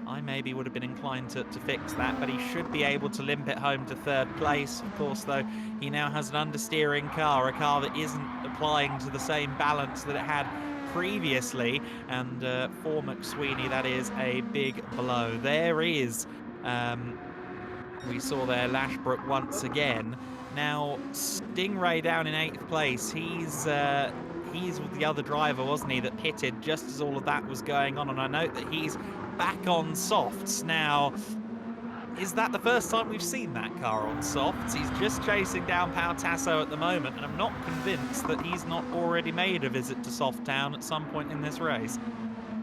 I maybe would have been inclined to fix that, but he should be able to limp it home to third place. Of course, though, he now has an understeering car, a car that isn't applying to the same balance that it had previously, and for McSweeney, that is a big blow. There is, we saw there Lashbrook once again. Now, Stingray down in 8th place. He's with the other driver, wasn't he, that pitted just as all of that was going on, and I note that he's back on softs. Now, is that the first time we've seen that car on softs? He's just chasing down Pautasso at the moment, and I'm not convinced that he's not already made a visit to Softtown at some point in this race.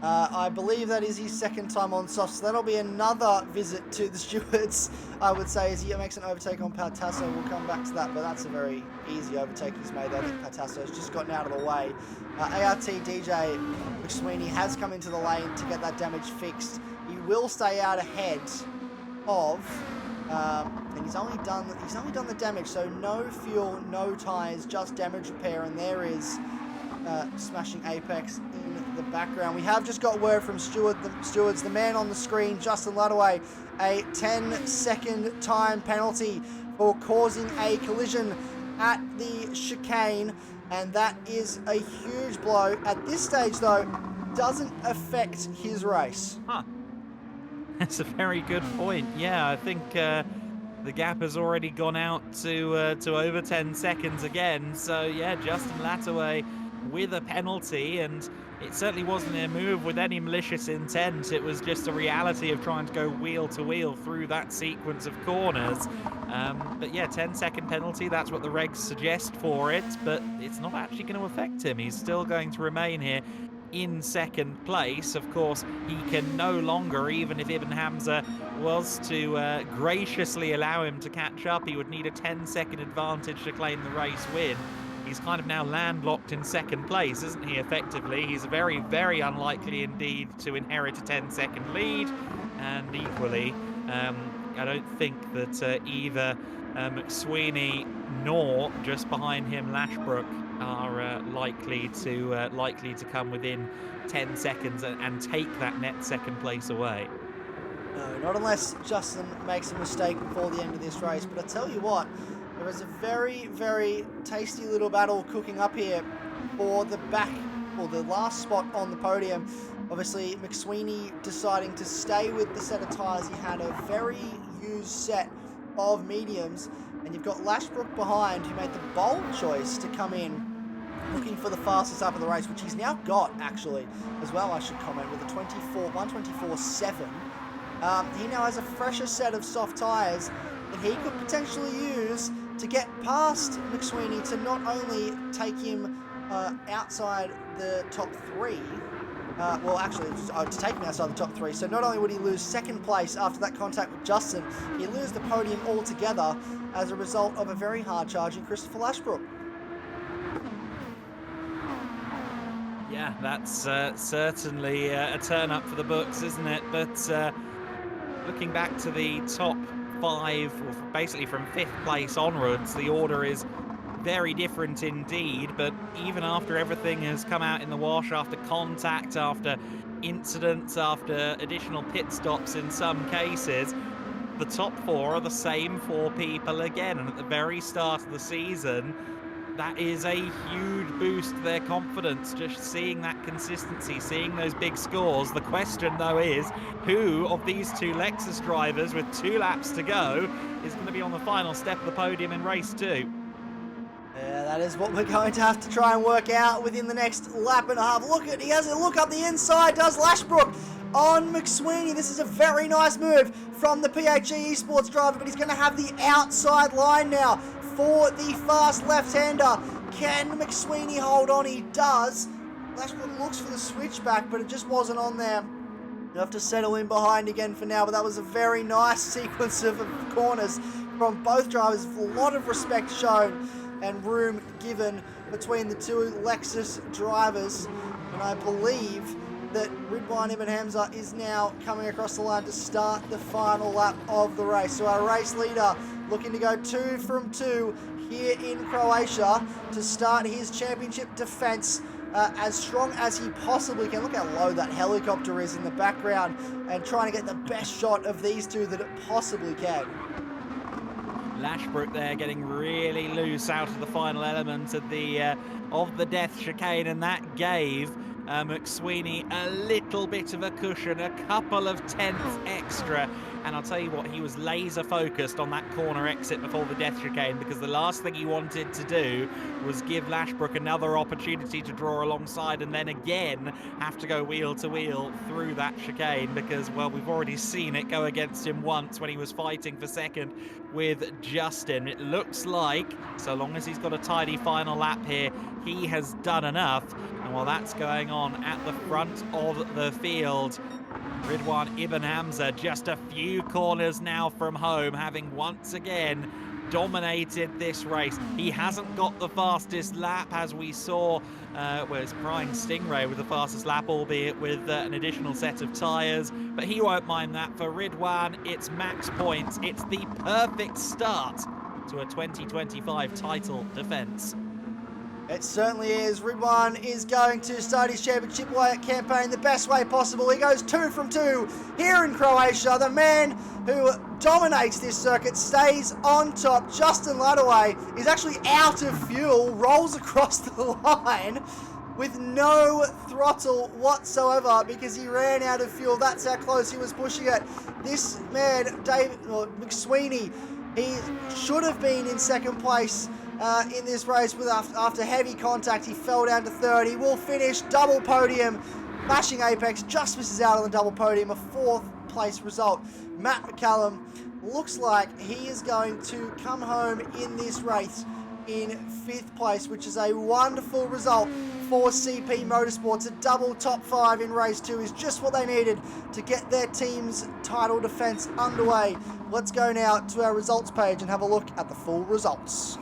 I believe that is his second time on softs, so that'll be another visit to the stewards, I would say, as he makes an overtake on Pautasso. We'll come back to that, but that's a very easy overtake he's made there. I think Pautasso's just gotten out of the way. ART DJ McSweeney has come into the lane to get that damage fixed. He will stay out ahead of, and he's only done the damage, so no fuel, no tyres, just damage repair, and there is Smashing Apex in the background. We have just got word from stewards, the man on the screen, Justin Luddaway, a 10-second time penalty for causing a collision at the chicane, and that is a huge blow. At this stage, though, doesn't affect his race. Huh. That's a very good point. Yeah, I think the gap has already gone out to over 10 seconds again. So yeah, Justin Lattaway with a penalty, and it certainly wasn't a move with any malicious intent. It was just a reality of trying to go wheel to wheel through that sequence of corners. But yeah, 10-second penalty, that's what the regs suggest for it, but it's not actually going to affect him. He's still going to remain here in second place. Of course, he can no longer, even if Ibn Hamza was to graciously allow him to catch up, he would need a 10-second advantage to claim the race win. He's kind of now landlocked in second place, isn't he, effectively? He's very, very unlikely indeed to inherit a 10-second lead. And equally, I don't think that either McSweeney nor, just behind him, Lashbrook are likely to come within 10 seconds and take that net second place away. No, not unless Justin makes a mistake before the end of this race. But I tell you what, there is a very, very tasty little battle cooking up here for the last spot on the podium. Obviously, McSweeney deciding to stay with the set of tyres. He had a very used set of mediums. And you've got Lashbrook behind, who made the bold choice to come in looking for the fastest lap of the race, which he's now got, actually, as well, I should comment, with a 124.7. He now has a fresher set of soft tyres that he could potentially use to get past McSweeney, to not only take him outside the top three, to take him outside the top three. So not only would he lose second place after that contact with Justin, he'd lose the podium altogether as a result of a very hard-charging Christopher Lashbrook. Yeah, that's certainly a turn-up for the books, isn't it? But looking back to the top five, or basically from fifth place onwards, the order is very different indeed. But even after everything has come out in the wash, after contact, after incidents, after additional pit stops in some cases, the top four are the same four people again. And at the very start of the season, that is a huge boost to their confidence, just seeing that consistency, seeing those big scores. The question, though, is who of these two Lexus drivers with 2 laps to go is going to be on the final step of the podium in race 2? Yeah, that is what we're going to have to try and work out within the next lap and a half. He has a look up the inside, does Lashbrook on McSweeney. This is a very nice move from the PHE Esports driver, but he's going to have the outside line now for the fast left-hander. Can McSweeney hold on? He does. Lashbrook looks for the switchback, but it just wasn't on there. You have to settle in behind again for now, but that was a very nice sequence of corners from both drivers. A lot of respect shown and room given between the two Lexus drivers. And I believe that Ridwan Ibn Hamza is now coming across the line to start the final lap of the race. So our race leader looking to go 2 from 2 here in Croatia to start his championship defence as strong as he possibly can. Look how low that helicopter is in the background, and trying to get the best shot of these two that it possibly can. Lashbrook there getting really loose out of the final element of the death chicane, and that gave McSweeney a little bit of a cushion, a couple of tenths extra. And I'll tell you what, he was laser focused on that corner exit before the death chicane, because the last thing he wanted to do was give Lashbrook another opportunity to draw alongside and then again have to go wheel to wheel through that chicane, because, well, we've already seen it go against him once when he was fighting for second with Justin. It looks like, so long as he's got a tidy final lap here, he has done enough. And while that's going on at the front of the field, Ridwan Ibn Hamza just a few corners now from home, having once again dominated this race. He hasn't got the fastest lap, as we saw it's Crying Stingray with the fastest lap, albeit with an additional set of tyres, but he won't mind that. For Ridwan, it's max points. It's the perfect start to a 2025 title defence. It certainly is. Ridwan is going to start his championship campaign the best way possible. He goes 2 from 2 here in Croatia. The man who dominates this circuit stays on top. Justin Lattaway is actually out of fuel, rolls across the line with no throttle whatsoever because he ran out of fuel. That's how close he was pushing it. This man, McSweeney, he should have been in second place in this race with after heavy contact. He fell down to third. He will finish double podium, mashing apex, just misses out on the double podium, a fourth place result. Matt McCallum looks like he is going to come home in this race in fifth place, which is a wonderful result for CP Motorsports. A double top 5 in race 2 is just what they needed to get their team's title defense underway. Let's go now to our results page and have a look at the full results.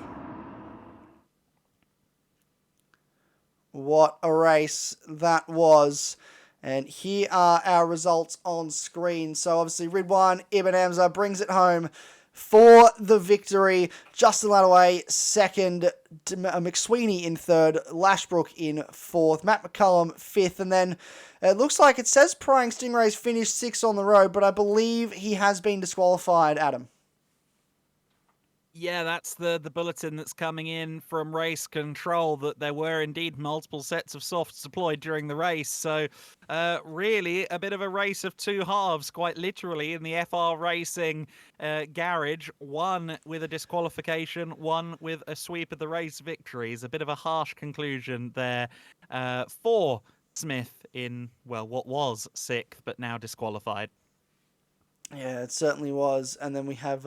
What a race that was. And here are our results on screen. So obviously Ridwan Ibn Hamza brings it home for the victory. Justin Ladaway second, McSweeney in third, Lashbrook in fourth, Matt McCullum fifth, and then it looks like it says Prying Stingrays finished sixth on the road, but I believe he has been disqualified, Adam. Yeah, that's the bulletin that's coming in from race control, that there were indeed multiple sets of softs deployed during the race. So really a bit of a race of two halves, quite literally, in the FR Racing garage. One with a disqualification, one with a sweep of the race victories. A bit of a harsh conclusion there for Smith in, well, what was sixth, but now disqualified. Yeah, it certainly was. And then we have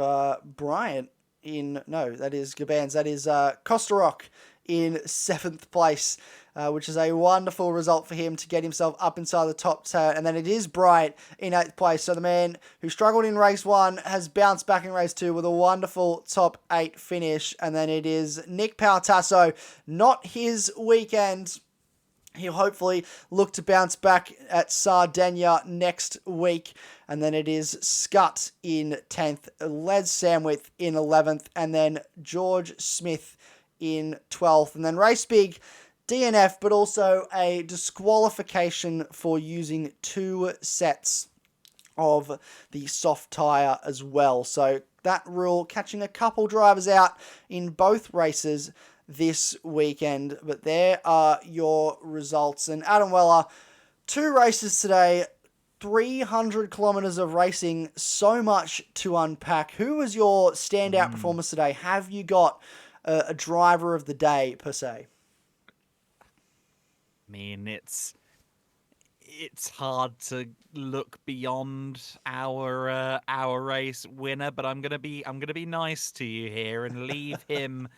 Bryant that is Gabans, that is Kostarock in seventh place, which is a wonderful result for him to get himself up inside the top 10. And then it is Bryant in eighth place. So the man who struggled in race 1 has bounced back in race 2 with a wonderful top 8 finish. And then it is Nick Pautasso, not his weekend. He'll hopefully look to bounce back at Sardinia next week. And then it is Scutt in 10th, Les Samwith in 11th, and then George Smith in 12th. And then race big DNF, but also a disqualification for using 2 sets of the soft tyre as well. So that rule catching a couple drivers out in both races this weekend. But there are your results. And Adam Weller, 2 races today, 300 kilometers of racing, so much to unpack. Who was your standout performance today? Have you got a driver of the day, per se? I mean, it's hard to look beyond our race winner, but I'm gonna be nice to you here and leave him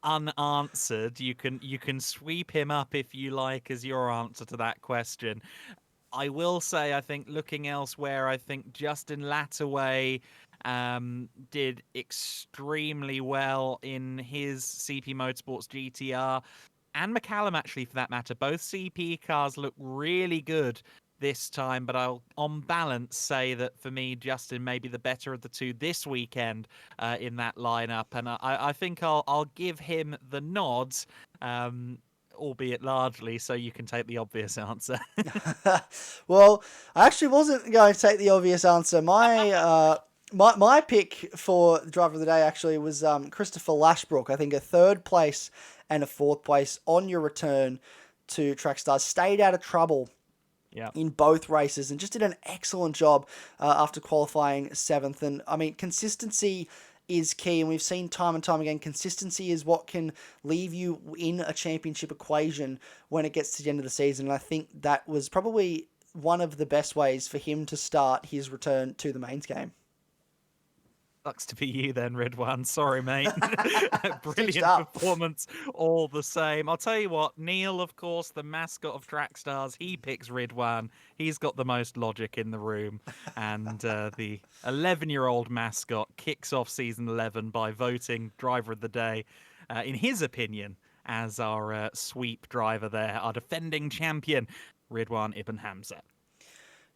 unanswered. You can sweep him up if you like as your answer to that question. I will say, I think looking elsewhere, I think Justin Lataway did extremely well in his CP Motorsports GTR, and McCallum actually, for that matter. Both CP cars look really good this time, but I'll, on balance, say that for me, Justin may be the better of the two this weekend in that lineup, and I think I'll give him the nods. Albeit largely, so you can take the obvious answer. Well, I actually wasn't going to take the obvious answer. My pick for the driver of the day actually was Christopher Lashbrook. I think a third place and a fourth place on your return to Trackstars. Stayed out of trouble in both races and just did an excellent job after qualifying 7th. And I mean, consistency is key, and we've seen time and time again, consistency is what can leave you in a championship equation when it gets to the end of the season. And I think that was probably one of the best ways for him to start his return to the mains game. Sucks to be you then, Ridwan. Sorry, mate. Brilliant performance all the same. I'll tell you what, Neil, of course, the mascot of Trackstars, he picks Ridwan. He's got the most logic in the room. And the 11-year-old mascot kicks off season 11 by voting driver of the day, in his opinion, as our sweep driver there, our defending champion, Ridwan Ibn Hamza.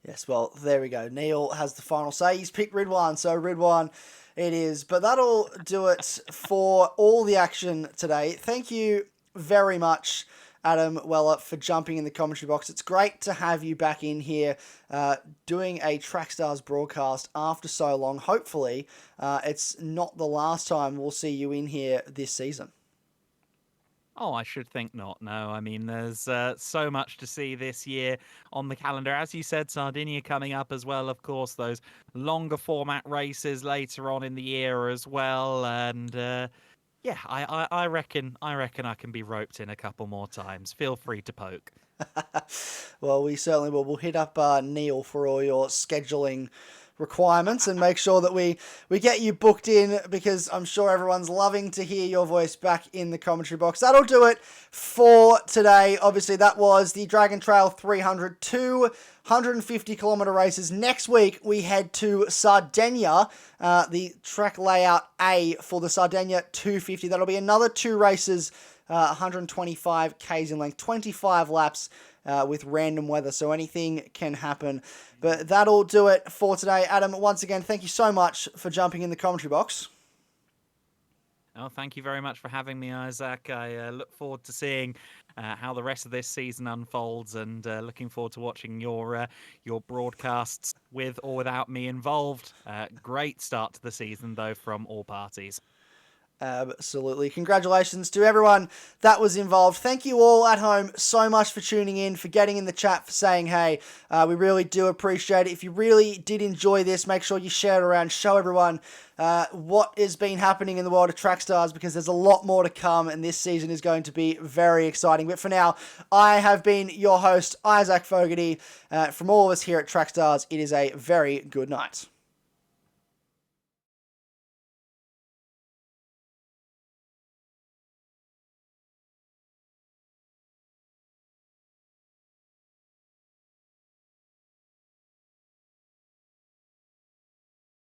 Yes, well, there we go. Neil has the final say. He's picked Ridwan, so Ridwan it is. But that'll do it for all the action today. Thank you very much, Adam Weller, for jumping in the commentary box. It's great to have you back in here doing a Trackstars broadcast after so long. Hopefully, it's not the last time we'll see you in here this season. Oh, I should think not. No, I mean, there's so much to see this year on the calendar. As you said, Sardinia coming up as well, of course, those longer format races later on in the year as well. And yeah, I reckon I can be roped in a couple more times. Feel free to poke. Well, we certainly will. We'll hit up Neil for all your scheduling requirements and make sure that we get you booked in, because I'm sure everyone's loving to hear your voice back in the commentary box. That'll do it for today. Obviously, that was the Dragon Trail 300 150-kilometre races. Next week, we head to Sardinia, the track layout A for the Sardinia 250. That'll be another 2 races, 125 k's in length, 25 laps with random weather, so anything can happen. But that'll do it for today. Adam, once again, thank you so much for jumping in the commentary box. Oh, thank you very much for having me, Isaac. I look forward to seeing how the rest of this season unfolds, and looking forward to watching your broadcasts with or without me involved. Great start to the season, though, from all parties. Absolutely. Congratulations to everyone that was involved. Thank you all at home so much for tuning in, for getting in the chat, for saying hey. We really do appreciate it. If you really did enjoy this, make sure you share it around, show everyone what has been happening in the world of track stars, because there's a lot more to come, and this season is going to be very exciting. But for now, I have been your host, Isaac Fogarty. From all of us here at Track Stars, it is a very good night.